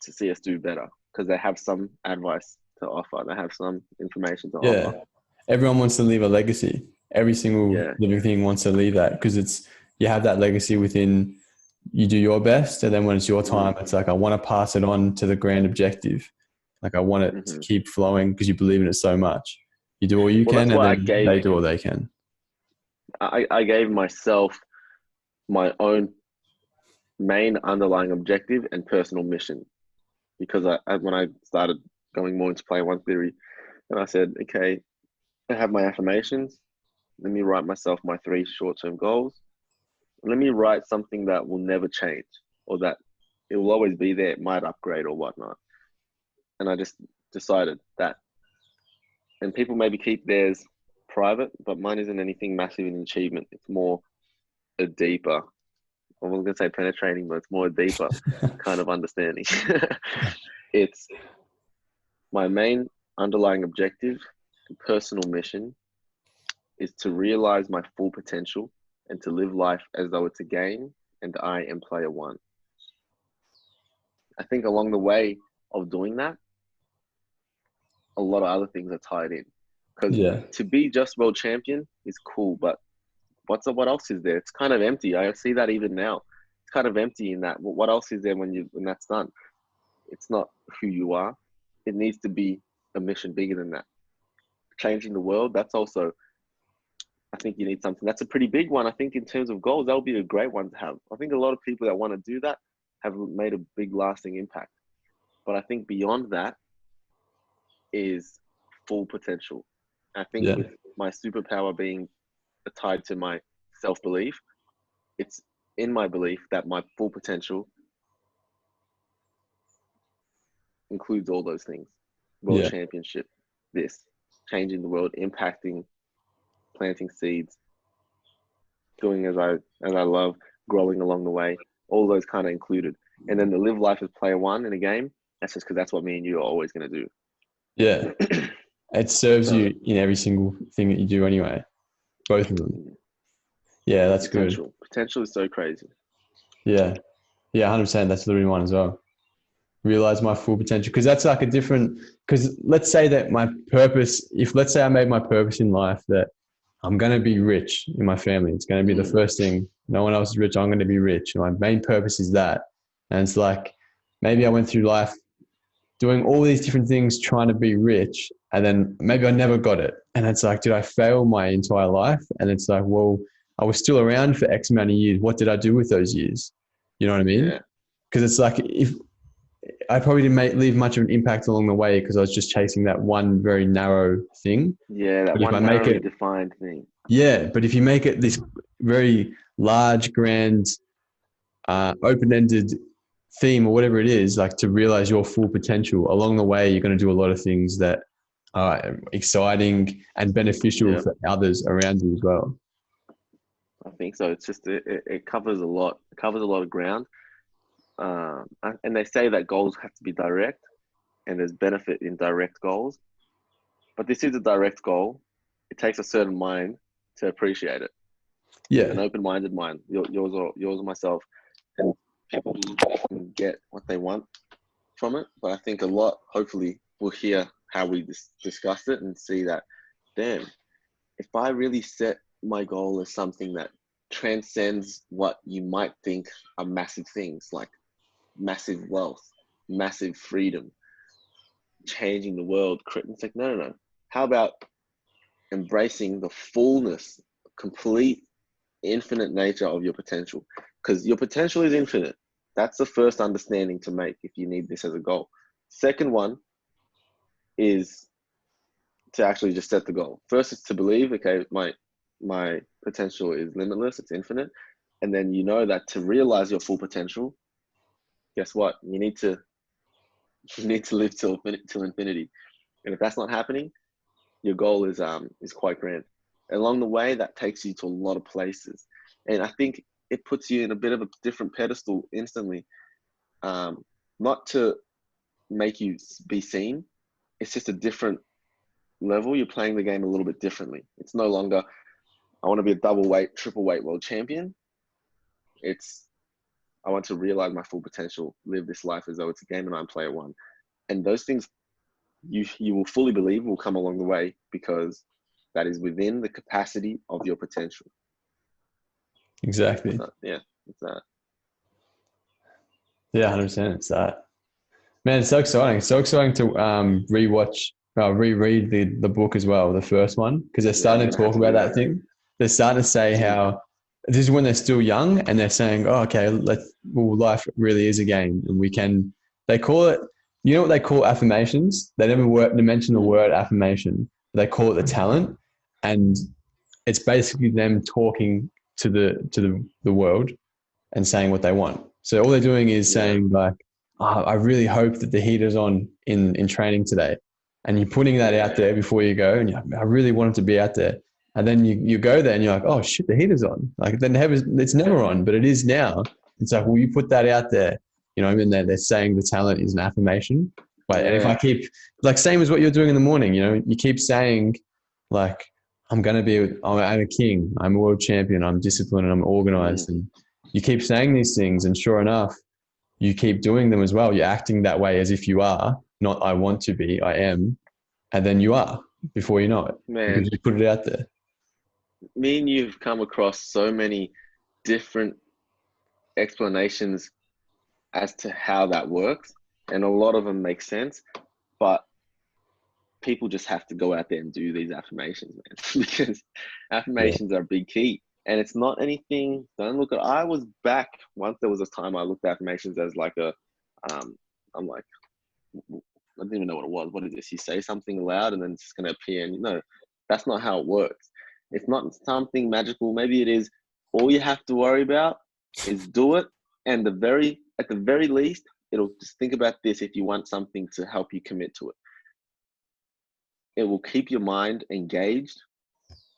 to see us do better because they have some advice to offer. They have some information to Yeah. offer. Everyone wants to leave a legacy. Every single Yeah. living thing wants to leave that, because it's, you have that legacy within, you do your best. And then when it's your time, it's like, I want to pass it on to the grand objective. Like, I want it to keep flowing because you believe in it so much. You do all you Well, can, that's and why then they do all they can. I gave myself my own main underlying objective and personal mission, because when I started going more into player one theory, and I said, okay, I have my affirmations. Let me write myself my 3 short-term goals. Let me write something that will never change, or that it will always be there. It might upgrade or whatnot. And I just decided that. And people maybe keep theirs private, but mine isn't anything massive in achievement. It's more a deeper, I wasn't going to say penetrating, but it's more a deeper kind of understanding. It's my main underlying objective and personal mission is to realize my full potential and to live life as though it's a game and I am player one. I think along the way of doing that, a lot of other things are tied in. Because Yeah. to be just world champion is cool, but what else is there? It's kind of empty. I see that even now. It's kind of empty in that. What else is there when that's done? It's not who you are. It needs to be a mission bigger than that. Changing the world, that's also, I think you need something. That's a pretty big one. I think in terms of goals, that would be a great one to have. I think a lot of people that want to do that have made a big lasting impact. But I think beyond that is full potential. I think Yeah. with my superpower being tied to my self-belief, it's in my belief that my full potential includes all those things. World Yeah. championship, this, changing the world, impacting, planting seeds, doing as I love, growing along the way, all those kind of included. And then the live life as player one in a game, that's just because that's what me and you are always going to do. Yeah. It serves So, you in every single thing that you do anyway. Both of them. Yeah, that's good. Potential is so crazy. Yeah. Yeah, 100%. That's literally one as well. Realize my full potential. Because that's like a different, because let's say that my purpose, if let's say I made my purpose in life that I'm going to be rich in my family, it's going to be the first thing. No one else is rich. I'm going to be rich. And my main purpose is that. And it's like, maybe I went through life doing all these different things, trying to be rich. And then maybe I never got it. And it's like, did I fail my entire life? And it's like, well, I was still around for X amount of years. What did I do with those years? You know what I mean? Yeah. Because it's like, if I probably didn't leave much of an impact along the way because I was just chasing that one very narrow thing. Yeah, that But if I one make narrowly it, defined thing. yeah, but if you make it this very large, grand open-ended theme or whatever it is, like to realize your full potential. Along the way, you're going to do a lot of things that are exciting and beneficial Yeah, for others around you as well. I think so. It's just it covers a lot. It covers a lot of ground. And they say that goals have to be direct, and there's benefit in direct goals. But this is a direct goal. It takes a certain mind to appreciate it. An Yeah, open-minded mind, yours or myself, and people can get what they want from it. But I think a lot, hopefully, will hear how we discussed it and see that, damn, if I really set my goal as something that transcends what you might think are massive things, like massive wealth, massive freedom, changing the world, it's like, no, no, no. How about embracing the fullness, complete, infinite nature of your potential? Because your potential is infinite. That's the first understanding to make if you need this as a goal. Second one is to actually just set the goal. First is to believe, okay, my potential is limitless, it's infinite. And then you know that to realize your full potential, guess what? You need to live till infinity. And if that's not happening, your goal is quite grand. Along the way, that takes you to a lot of places. And I think it puts you in a bit of a different pedestal instantly. Not to make you be seen, it's just a different level. You're playing the game a little bit differently. It's no longer, I want to be a double weight, triple weight world champion. It's, I want to realize my full potential, live this life as though it's a game and I'm player one. And those things you will fully believe will come along the way because that is within the capacity of your potential. exactly. Yeah, it's that. Yeah, 100%. It's that. Man, it's so exciting. It's so exciting to reread the book as well, the first one, because they're Yeah, starting you're to gonna have talk to about do that that. thing. They're starting to say how this is when they're still young, and they're saying, "Oh, okay, life really is a game, and we can." They call it. You know what they call affirmations? They never mention the word affirmation. They call it the talent, and it's basically them talking to the world and saying what they want. So all they're doing is Yeah, saying like, oh, I really hope that the heater's on in training today. And you're putting that out there before you go. And you're like, I really want it to be out there. And then you go there and you're like, oh shit, the heater's on. Like then it's never on, but it is now. It's like, well, you put that out there, you know, and they're saying the talent is an affirmation. Right. And if I yeah, keep like same as what you're doing in the morning, you know, you keep saying like, I'm a king, I'm a world champion, I'm disciplined and I'm mm, organized. And you keep saying these things, and sure enough, you keep doing them as well. You're acting that way as if you are, not I want to be, I am. And then you are before you know it because man. you put it out there. Me and you've come across so many different explanations as to how that works, and a lot of them make sense. But people just have to go out there and do these affirmations, man, because Yeah. affirmations are a big key. And it's not anything. Don't look at. I was back once. There was a time I looked at affirmations as like a. I'm like, I didn't even know what it was. What is this? You say something loud and then it's just going to appear. And no, that's not how it works. It's not something magical. Maybe it is. All you have to worry about is do it. And at the very least, it'll just think about this if you want something to help you commit to it. It will keep your mind engaged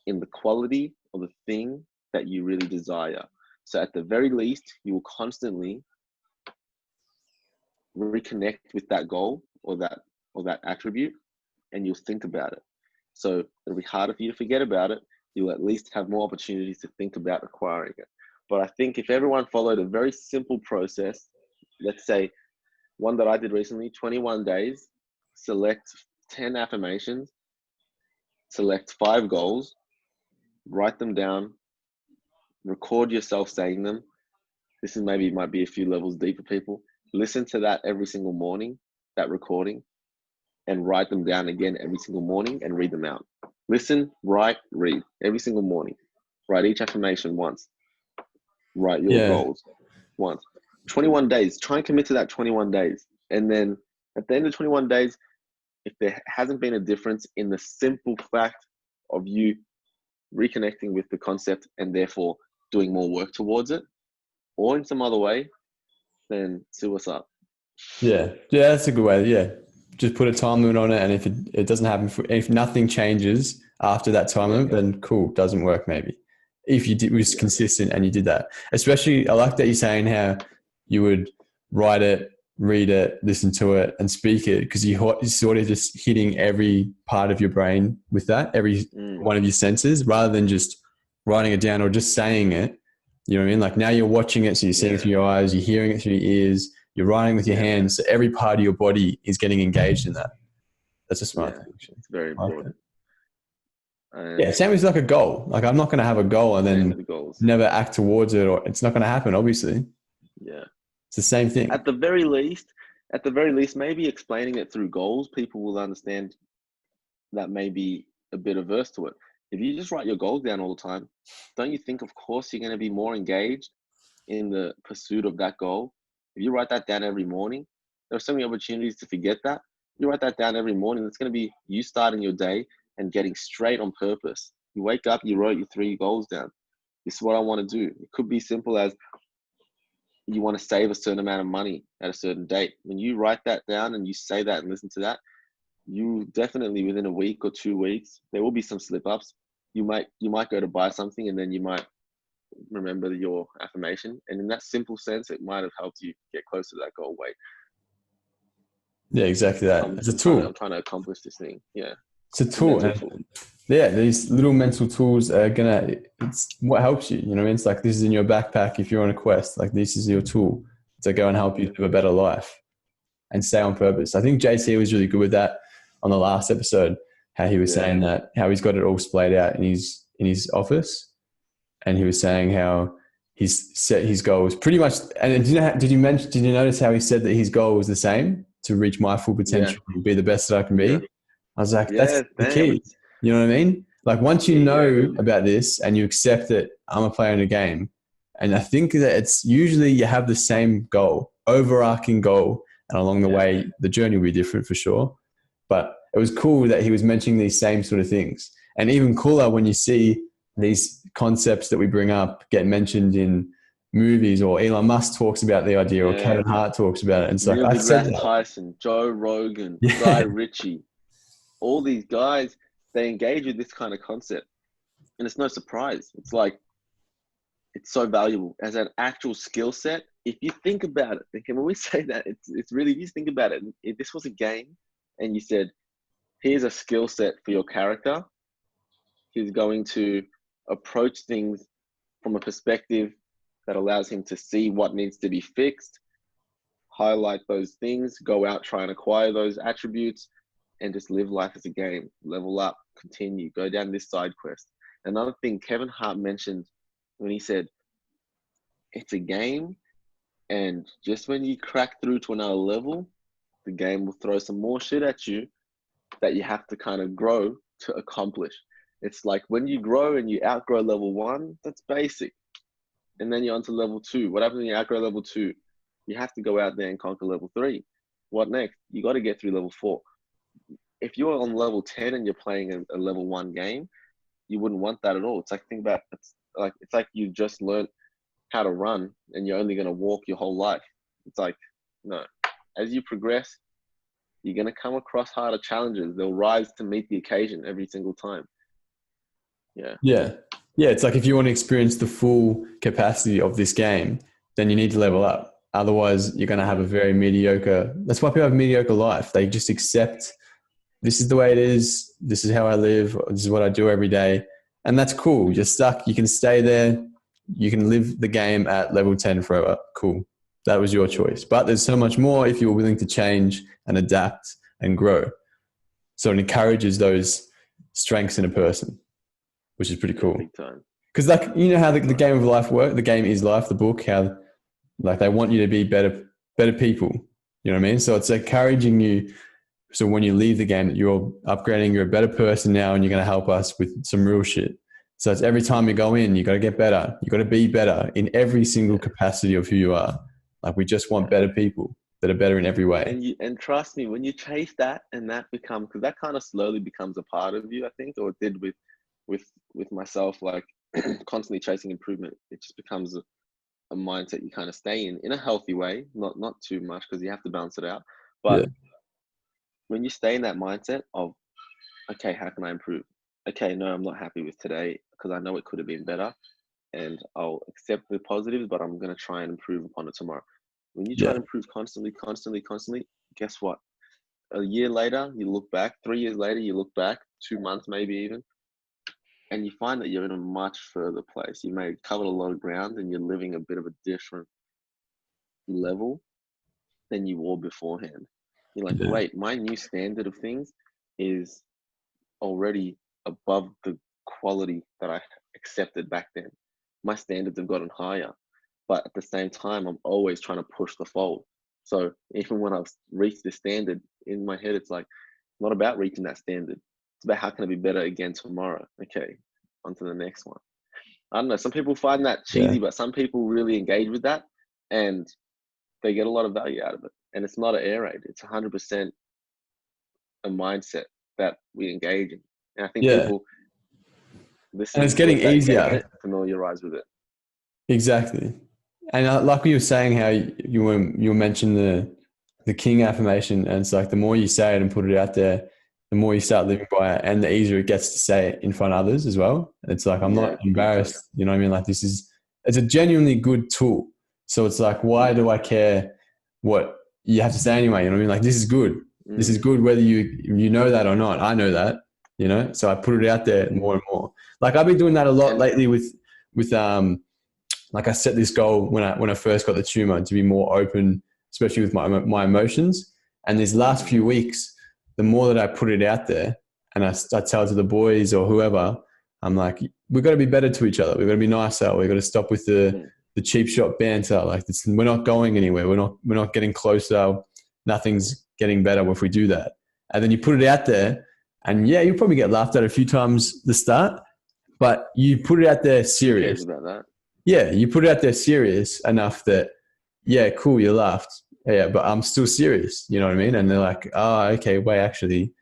in the quality of the thing that you really desire. So at the very least, you will constantly reconnect with that goal or that attribute, and you'll think about it. So it'll be harder for you to forget about it. You'll at least have more opportunities to think about acquiring it. But I think if everyone followed a very simple process, let's say one that I did recently, 21 days, select 10 affirmations, select 5 goals, write them down, record yourself saying them. This is maybe might be a few levels deep for people. Listen to that every single morning, that recording, and write them down again every single morning and read them out. Listen, write, read every single morning. Write each affirmation once. Write your Yeah. goals once. 21 days. Try and commit to that 21 days. And then at the end of 21 days, if there hasn't been a difference in the simple fact of you reconnecting with the concept and therefore doing more work towards it, or in some other way, then see what's up. Yeah. Yeah, that's a good way. Yeah. Just put a time limit on it. And if it doesn't happen, if nothing changes after that time Yeah, limit, then cool, doesn't work maybe. If you was yeah, consistent and you did that. Especially, I like that you're saying how you would write it, read it, listen to it, and speak it, because you're sort of just hitting every part of your brain with that, every one of your senses, rather than just writing it down or just saying it. You know what I mean? Like now you're watching it, so you're seeing it through your eyes, you're hearing it through your ears, you're writing with your hands. So every part of your body is getting engaged in that. That's a smart yeah. thing, actually. It's very I like that. important. Yeah, And same as like a goal. Like I'm not going to have a goal and same with then the goals. never act towards it, or it's not going to happen. Obviously, Yeah. it's the same thing. At the very least, maybe explaining it through goals, people will understand that may be a bit averse to it. If you just write your goals down all the time, don't you think, of course, you're going to be more engaged in the pursuit of that goal? If you write that down every morning, there are so many opportunities to forget that. You write that down every morning, it's going to be you starting your day and getting straight on purpose. You wake up, you wrote your 3 goals down. This is what I want to do. It could be simple as you want to save a certain amount of money at a certain date. When you write that down and you say that and listen to that, you definitely within a week or 2 weeks, there will be some slip ups. You might go to buy something and then you might remember your affirmation. And in that simple sense, it might have helped you get closer to that goal. Wait, Yeah, exactly that. It's a I'm tool. trying to accomplish this thing. Yeah, It's a it's a tool. mental And tool. yeah, these little mental tools are it's what helps you. You know what I mean? It's like this is in your backpack if you're on a quest. Like this is your tool to go and help you Yeah, live a better life and stay on purpose. I think JC was really good with that on the last episode, how he was yeah, saying that, how he's got it all splayed out in his office. And he was saying how he's set his goals pretty much. And did you notice how he said that his goal was the same, to reach my full yeah, potential and be the best that I can yeah, be? I was like, that's yeah. the Damn, key. it's You know what I mean? Like once you yeah, know about this and you accept that I'm a player in a game, and I think that it's usually you have the same goal, overarching goal, and along the yeah, way the journey will be different for sure. But it was cool that he was mentioning these same sort of things, and even cooler when you see these concepts that we bring up get mentioned in movies, or Elon Musk talks about the idea, or yeah. Kevin Hart talks about it. And it's like, Neil I said deGrasse that. Tyson, Joe Rogan, Guy Yeah. Ritchie, all these guys, they engage with this kind of concept. And it's no surprise. It's like, it's so valuable as an actual skill set. If you think about it, okay, when we say that, it's really, just think about it. If this was a game and you said, here's a skill set for your character, he's going to approach things from a perspective that allows him to see what needs to be fixed, highlight those things, go out, try and acquire those attributes, and just live life as a game, level up, continue, go down this side quest. Another thing Kevin Hart mentioned when he said, it's a game, and just when you crack through to another level, the game will throw some more shit at you that you have to kind of grow to accomplish. It's like when you grow and you outgrow level 1, that's basic. And then you're on to level 2. What happens when you outgrow level 2? You have to go out there and conquer level 3. What next? You got to get through level 4. If you're on level 10 and you're playing a level 1 game, you wouldn't want that at all. It's like, think about, it's like you just learned how to run and you're only going to walk your whole life. It's like, no. As you progress, you're going to come across harder challenges. They'll rise to meet the occasion every single time. Yeah. Yeah. Yeah. It's like if you want to experience the full capacity of this game, then you need to level up. Otherwise, you're going to have a very mediocre. That's why people have a mediocre life. They just accept this is the way it is. This is how I live. This is what I do every day. And that's cool. You're stuck. You can stay there. You can live the game at level 10 forever. Cool. That was your choice. But there's so much more if you're willing to change and adapt and grow. So it encourages those strengths in a person, which is pretty Yeah, cool. big time. Because like you know how the game of life work, the game is life, the book, how like they want you to be better people. You know what I mean? So it's encouraging you. So when you leave the game, that you're upgrading, you're a better person now, and you're going to help us with some real shit. So it's every time you go in, you got to get better. You got to be better in every single Yeah. capacity of who you are. Like we just want Yeah. better people that are better in every way. And trust me, when you chase that and that becomes, because that kind of slowly becomes a part of you, I think, or it did with with myself, like constantly chasing improvement. It just becomes a mindset you kind of stay in a healthy way, not too much because you have to balance it out. Yeah. But when you stay in that mindset of, okay, how can I improve? Okay, no, I'm not happy with today because I know it could have been better, and I'll accept the positives, but I'm going to try and improve upon it tomorrow. When you try Yeah. to improve constantly, constantly, constantly, guess what? A year later, you look back, 3 years later, you look back, 2 months maybe even, and you find that you're in a much further place. You may have covered a lot of ground and you're living a bit of a different level than you were beforehand. You're like, Yeah. wait, my new standard of things is already above the quality that I accepted back then. My standards have gotten higher, but at the same time, I'm always trying to push the fold. So even when I've reached this standard, in my head, it's like not about reaching that standard. It's about how can I be better again tomorrow. Okay, on to the next one. I don't know. Some people find that Yeah. cheesy, but some people really engage with that, and they get a lot of value out of it. And it's not an air raid; it's 100% a mindset that we engage in. And I think Yeah. people And it's listening to getting it that easier. get familiarized with it. Exactly. And like you were saying, how you mentioned the king affirmation, and it's like the more you say it and put it out there, the more you start living by it, and the easier it gets to say it in front of others as well. It's like I'm Yeah, not big time. embarrassed. You know what I mean? Like it's a genuinely good tool. So it's like, why Yeah. do I care what you have to say anyway? You know what I mean? Like this is good. This is Mm. good whether you know that or not. I know that. You know, so I put it out there more and more. Like I've been doing that a lot And lately with like I set this goal when I first got the tumor to be more open, especially with my emotions. And these last few weeks, the more that I put it out there and I tell it to the boys or whoever, I'm like, we've got to be better to each other. We've got to be nicer. We've got to stop with mm, the cheap shot banter. Like we're not going anywhere. We're not getting closer. Nothing's getting better if we do that. And then you put it out there, and yeah, you'll probably get laughed at a few times the start, but you put it out there who cares serious. about that? Yeah, you put it out there serious enough that, yeah, cool, you laughed. Yeah, but I'm still serious. You know what I mean? And they're like, oh, okay, wait, actually,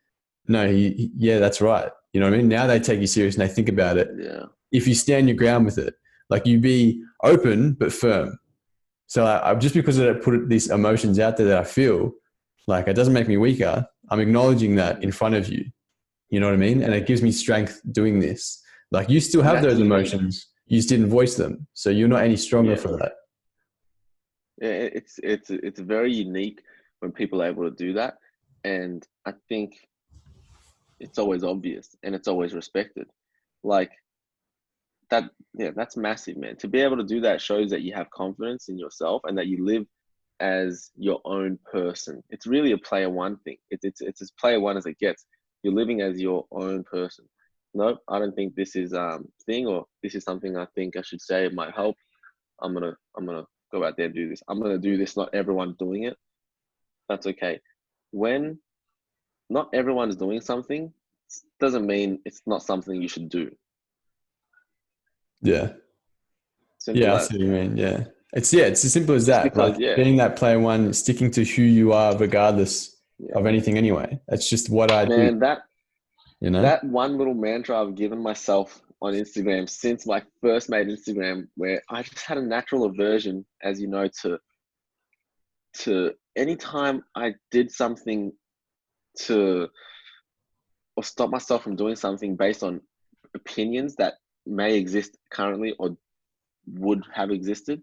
no, yeah, that's right. You know what I mean? Now they take you serious and they think about it. Yeah. If you stand your ground with it, like you be open but firm. So just because I put these emotions out there that I feel, like it doesn't make me weaker. I'm acknowledging that in Mm. front of you. You know what I mean? And it gives me strength doing this. Like you still And have that's those unique. emotions. You just didn't voice them. So you're not any stronger Yeah. for that. Yeah, it's very unique when people are able to do that. And I think it's always obvious and it's always respected. Like that, yeah, that's massive, man. To be able to do that shows that you have confidence in yourself and that you live as your own person. It's really a player one thing. It's as player one as it gets. You're living as your own person. Nope, I don't think this is thing, or this is something I think I should say. It might help. I'm gonna go out there and do this. I'm gonna do this. Not everyone doing it. That's okay. When not everyone's doing something, doesn't mean it's not something you should do. Yeah. Yeah, Simple I as. see what you mean. Yeah. It's as simple as Just that. because, Like yeah, being that player one, sticking to who you are regardless yeah, of anything anyway. That's just what I do, man. That you know? that one little mantra I've given myself on Instagram since my first made Instagram, where I just had a natural aversion, as you know, to anytime I did something to or stop myself from doing something based on opinions that may exist currently or would have existed,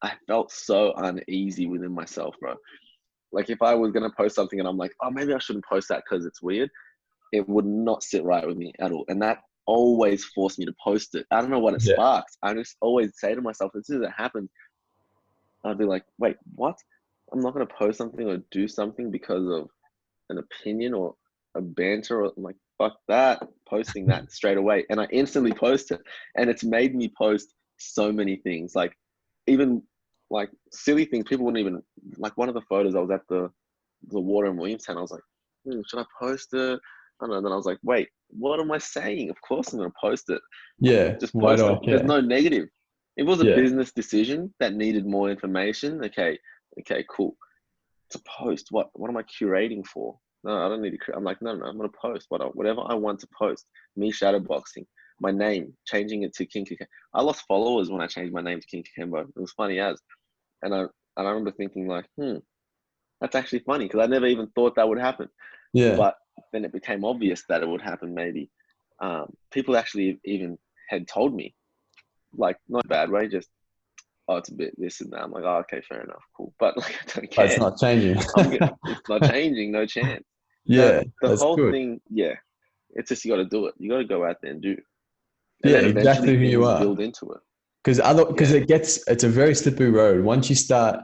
I felt so uneasy within myself, bro. Like if I was gonna post something and I'm like, oh, maybe I shouldn't post that because it's weird, it would not sit right with me at all. And that always forced me to post it. I don't know what it Yeah. sparks. I just always say to myself, as soon as it happens, I'd be like, wait, what? I'm not gonna post something or do something because of an opinion or a banter, or I'm like, fuck that, posting that straight away. And I instantly post it. And it's made me post so many things. Like even like silly things people wouldn't even like. One of the photos, I was at the water in Williamstown. I was like, should I post it? I don't know. Then I was like, wait, what am I saying? Of course I'm gonna post it. Yeah. Just Why post do I it. There's care? no negative. If it was a Yeah. business decision that needed more information, okay, cool. To post, what am I curating for? No, I don't need to. I'm like, no, I'm gonna post whatever I want to post. Me shadowboxing. my name, changing it to King Kikembo. I lost followers when I changed my name to King Kikembo. It was funny as, and I remember thinking like, that's actually funny because I never even thought that would happen. Yeah. But then it became obvious that it would happen. Maybe people actually even had told me, like, not a bad way, just, oh, it's a bit this and that. I'm like, oh, okay, fair enough, cool. But like, I don't But it's care. not changing. It's not changing, no chance. Yeah, The that's whole good. thing, yeah, it's just you got to do it. You got to go out there and do, and Yeah, then eventually exactly who you things are. build into it. Because Yeah, it's a very slippery road. Once you start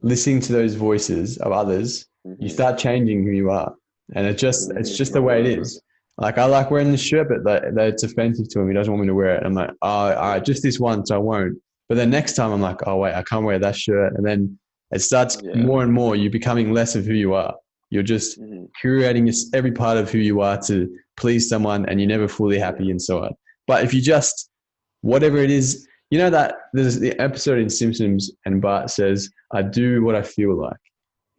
listening to those voices of others, you hmm start changing who you are, and it's just the way it 100%. is. Like I like wearing this shirt, but that it's offensive to him. He doesn't want me to wear it. I'm like, oh, all right, just this once, I won't. But then next time, I'm like, oh wait, I can't wear that shirt, and then it starts Yeah, more and more. You're becoming less of who you are. You're just hmm curating every part of who you are to please someone, and you're never fully yeah, happy and so on. But if you just whatever it is, you know that there's the episode in Simpsons and Bart says, I do what I feel like.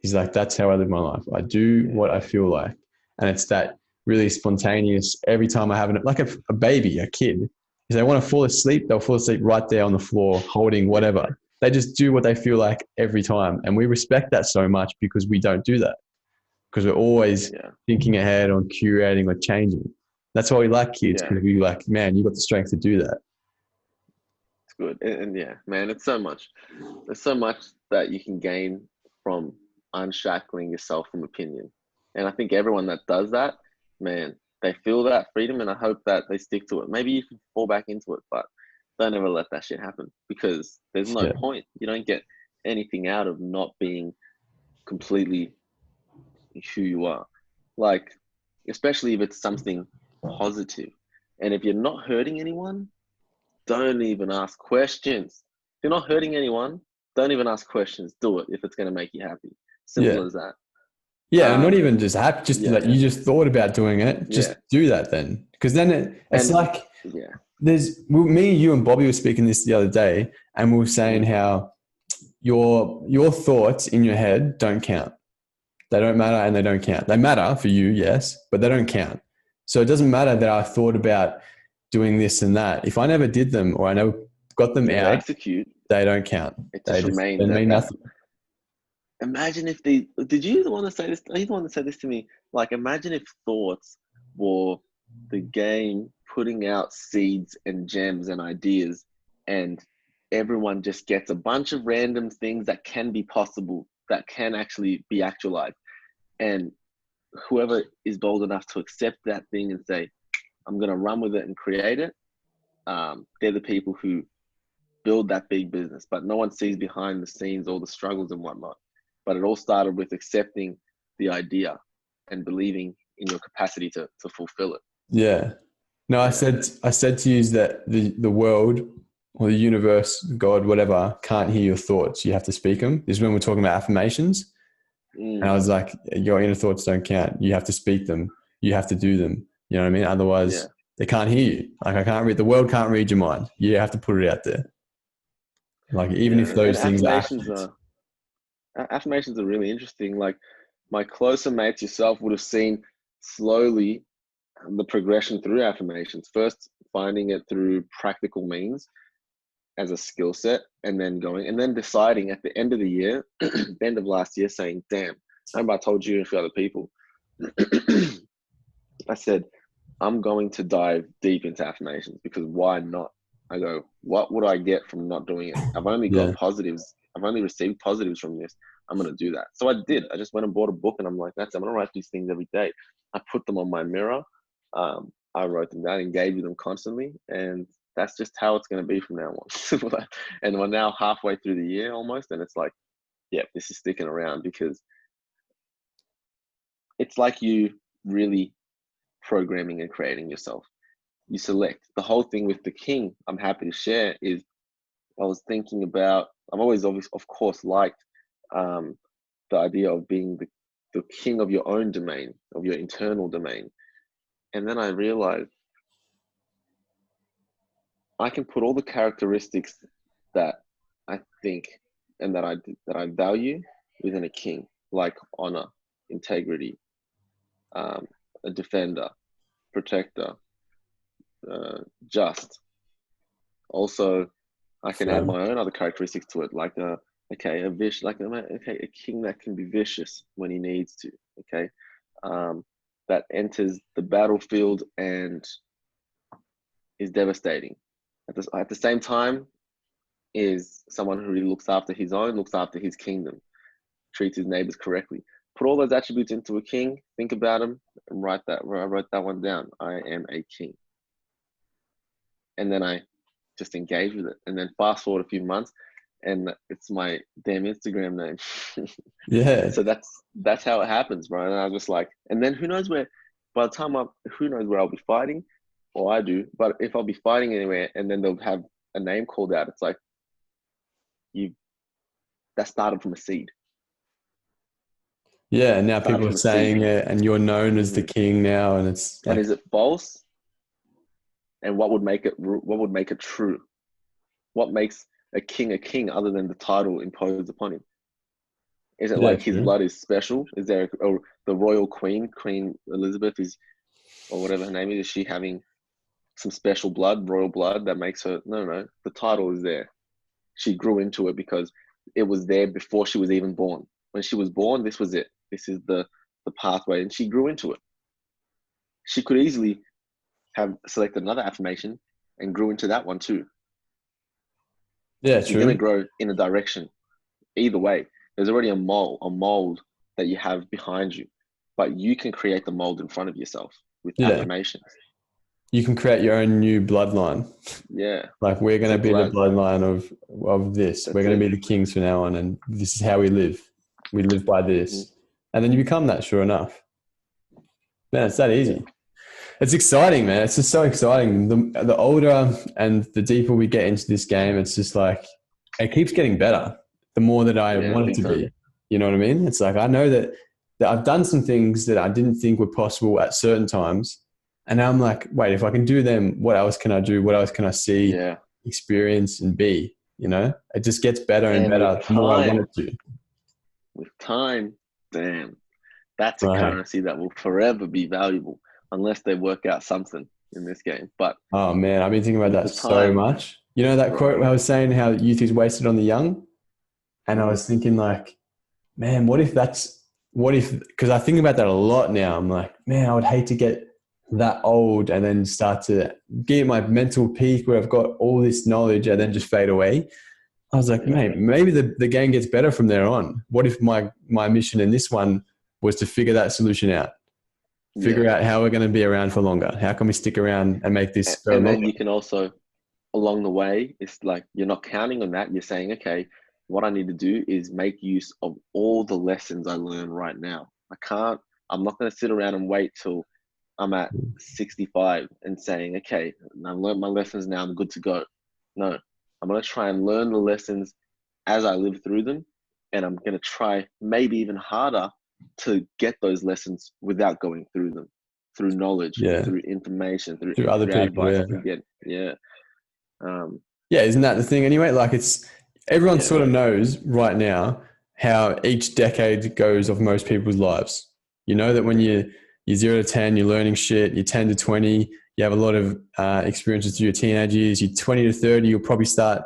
He's like, that's how I live my life. I do yeah, what I feel like. And it's that really spontaneous every time I have like a baby, a kid. If they want to fall asleep, they'll fall asleep right there on the floor, holding yeah, whatever. They just do what they feel like every time. And we respect that so much because we don't do that. Because we're always yeah, thinking ahead on curating or changing. That's why we like kids, yeah. because we like, man, you got the strength to do that. It's good, and yeah, man, it's so much. There's so much that you can gain from unshackling yourself from opinion, and I think everyone that does that, man, they feel that freedom, and I hope that they stick to it. Maybe you can fall back into it, but don't ever let that shit happen because there's no Yeah. point. You don't get anything out of not being completely who you are. Like, especially if it's something positive. And if you're not hurting anyone, don't even ask questions. If you're not hurting anyone, don't even ask questions. Do it if it's going to make you happy. Yeah. Simple as that. Yeah, and not Um, even just happy, just yeah, like you just thought about doing it, yeah, just do that then. Because then it's and like yeah, me, you, and Bobby were speaking this the other day, and we were saying mm, how your thoughts in your head don't count. They don't matter and they don't count. They matter for you, yes, but they don't count. So it doesn't matter that I thought about doing this and that. If I never did them or I never got them never out, execute. they don't count. It They just just remains they at mean that. nothing. Imagine if they did you the one to say this? Are you the one to say this to me? Like, imagine if thoughts were the game putting out seeds and gems and ideas, and everyone just gets a bunch of random things that can be possible, that can actually be actualized. And whoever is bold enough to accept that thing and say, I'm going to run with it and create it, they're the people who build that big business. But no one sees behind the scenes all the struggles and whatnot. But it all started with accepting the idea and believing in your capacity to fulfill it. Yeah. No, Yeah. I said to you that the world or the universe, God, whatever, can't hear your thoughts. You have to speak them. This is when we're talking about affirmations. And I Mm, was like, your inner thoughts don't count. You have to speak them. You have to do them. You know what I mean? yeah. Otherwise, they can't hear you. Like I can't read the world can't read your mind. You have to put it out there. Like even if Yeah. And those things are actions. affirmations are really interesting. Like, my closer mates yourself would have seen slowly the progression through affirmations. First, finding it through practical means as a skill set, and then going and then deciding at the end of the year, the end of last year, saying, "Damn!" I remember I told you and a few other people. I said, "I'm going to dive deep into affirmations because why not?" I go, "What would I get from not doing it? I've only got Yeah. positives. I've only received positives from this. I'm going to do that." So I did. I just went and bought a book, and I'm like, "That's it. I'm going to write these things every day." I put them on my mirror. I wrote them down, engaged with them constantly, and that's just how it's going to be from now on. And we're now halfway through the year almost, and it's like, yeah, this is sticking around because it's like you really programming and creating yourself. You select the whole thing with the king. I'm happy to share is I was thinking about. I've always, obviously, of course, liked um, the idea of being the king of your own domain, of your internal domain. And then I realized I can put all the characteristics that I think and that I value within a king, like honor, integrity, um, a defender, protector, just. Also, I can add Fair. my own other characteristics to it, like a king that can be vicious when he needs to. Okay, that enters the battlefield and is devastating. At the same time, is someone who really looks after his own, looks after his kingdom, treats his neighbors correctly. Put all those attributes into a king. Think about him and write that. I wrote that one down. I am a king, and then I just engage with it. And then fast forward a few months, and it's my damn Instagram name. Yeah. So that's how it happens, bro. And I was just like, and then who knows where? By the time who knows where I'll be fighting, or I do. But if I'll be fighting anywhere, and then they'll have a name called out, it's like you that started from a seed. Yeah. And now Started people are from a seed. saying it, and you're known as the Mm-hmm. king now, and it's And like, is it false? And what would make it? What would make it true? What makes a king other than the title imposed upon him? Is it yeah, like his true. blood is special? Is there the royal Queen Elizabeth is, or whatever her name is she having some special blood, royal blood that makes her? No. The title is there. She grew into it because it was there before she was even born. When she was born, this was it. This is the pathway, and she grew into it. She could easily have selected another affirmation and grew into that one too. Yeah, You're gonna true. grow in a direction either way. There's already a mold that you have behind you, but you can create the mold in front of yourself with Yeah. affirmations. You can create your own new bloodline. Yeah, Like we're going to be simple the as. bloodline of this. We're That's going it. to be the kings from now on, and this is how we live. We live by Mm-hmm. this, and then you become that. Sure enough, man, it's that Yeah, easy. It's exciting, man. It's just so exciting. The older and the deeper we get into this game, it's just like it keeps getting better. The more that I yeah, want it big to time. be, you know what I mean? It's like I know that I've done some things that I didn't think were possible at certain times, and now I'm like, wait, if I can do them, what else can I do? What else can I see, Yeah, experience, and be? You know, it just gets better and and better the more I want it to. with time, damn, that's a Right. currency that will forever be valuable unless they work out something in this game. But Oh man, I've been thinking about with that the so time, much. You know that quote bro. where I was saying how youth is wasted on the young? And I Mm-hmm. was thinking like, man, what if, because I think about that a lot now. I'm like, man, I would hate to get that old and then start to get my mental peak where I've got all this knowledge and then just fade away. I was like, Yeah, mate, maybe the game gets better from there on. What if my mission in this one was to figure that solution out? yeah. Figure out how we're going to be around for longer. How can we stick around and make this go And longer? then you can also, along the way, it's like you're not counting on that. You're saying, okay, what I need to do is make use of all the lessons I learn right now. I'm not going to sit around and wait till I'm at 65 and saying, okay, I've learned my lessons now, I'm good to go. No, I'm going to try and learn the lessons as I live through them. And I'm going to try maybe even harder to get those lessons without going through them, through knowledge, Yeah, through information, through other through people. advice, Yeah. through yeah. Um, Yeah, isn't that the thing anyway? Like everyone yeah, sort of knows right now how each decade goes of most people's lives. You know that when you're 0 to 10, you're learning shit. You're 10 to 20, you have a lot of experiences through your teenage years. You're 20 to 30, you'll probably start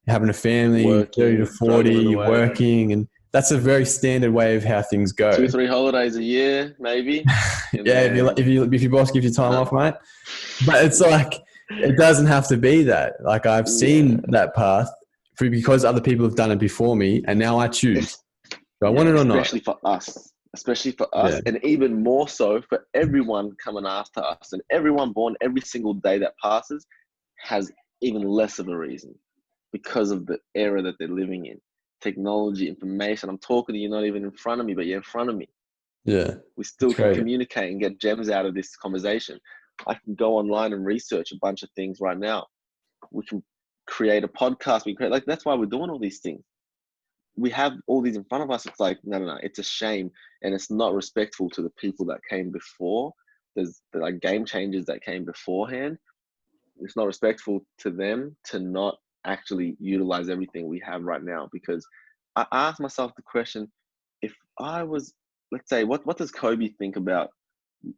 having a family. 30 to 40, struggling you're away. working, and that's a very standard way of how things go. 2, 3 holidays a year, maybe, and Yeah, then if your boss gives you time done. off, mate. But it's like it doesn't have to be that. Like I've Yeah, seen that path because other people have done it before me, and now I choose. it's, Do I yeah, want it or not? especially for Yeah, us, and even more so for everyone coming after us, and everyone born every single day that passes has even less of a reason because of the era that they're living in. Technology, information. I'm talking to you, not even in front of me, but you're in front of me. yeah, We still it's can great. communicate and get gems out of this conversation. I can go online and research a bunch of things right now. We can create a podcast. That's why we're doing all these things. We have all these in front of us. It's like, no. It's a shame. And it's not respectful to the people that came before. There's like game changers that came beforehand. It's not respectful to them to not actually utilize everything we have right now. Because I asked myself the question, if I was, let's say, what does Kobe think about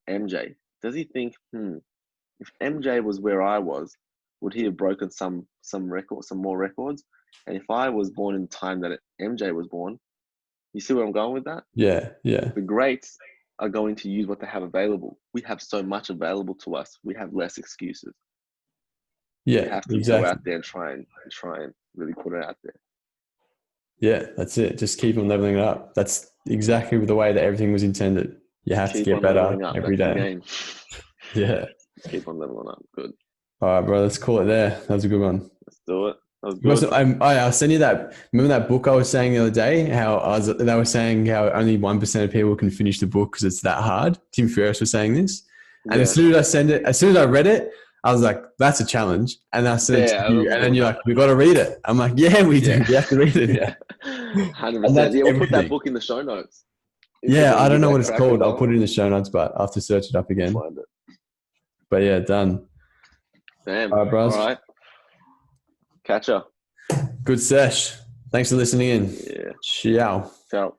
MJ? Does he think, if MJ was where I was, would he have broken some more records? And if I was born in the time that MJ was born, you see where I'm going with that? Yeah. Yeah. The greats are going to use what they have available. We have so much available to us. We have less excuses. Yeah. We have to go Exactly. out there and try and really put it out there. Yeah. That's it. Just keep on leveling it up. That's exactly the way that everything was intended. You have to Keep get on better leveling up. every That's the day. game. Yeah. Just keep on leveling up. Good. All right, bro. Let's call it there. That was a good one. Let's do it. That was You must good. I'll send you that. Remember that book I was saying the other day? They were saying how only 1% of people can finish the book because it's that hard. Tim Ferriss was saying this. And as Yeah. soon as I read it, I was like, that's a challenge. And I sent it Yeah, to you. I'm And good then with you're that. like, we got to read it. I'm like, yeah, we do. Yeah. We have to read it. Yeah. And 100%. that's Yeah, we'll put that everything. book in the show notes. Yeah, I Instagram, don't give know that what it's crack a called. I'll go. put it in the show notes, but I'll have to search it up We'll again. find it. But yeah, done. Damn. All right, All bros. right. Catch ya. Good sesh. Thanks for listening in. Yeah. Ciao. Ciao.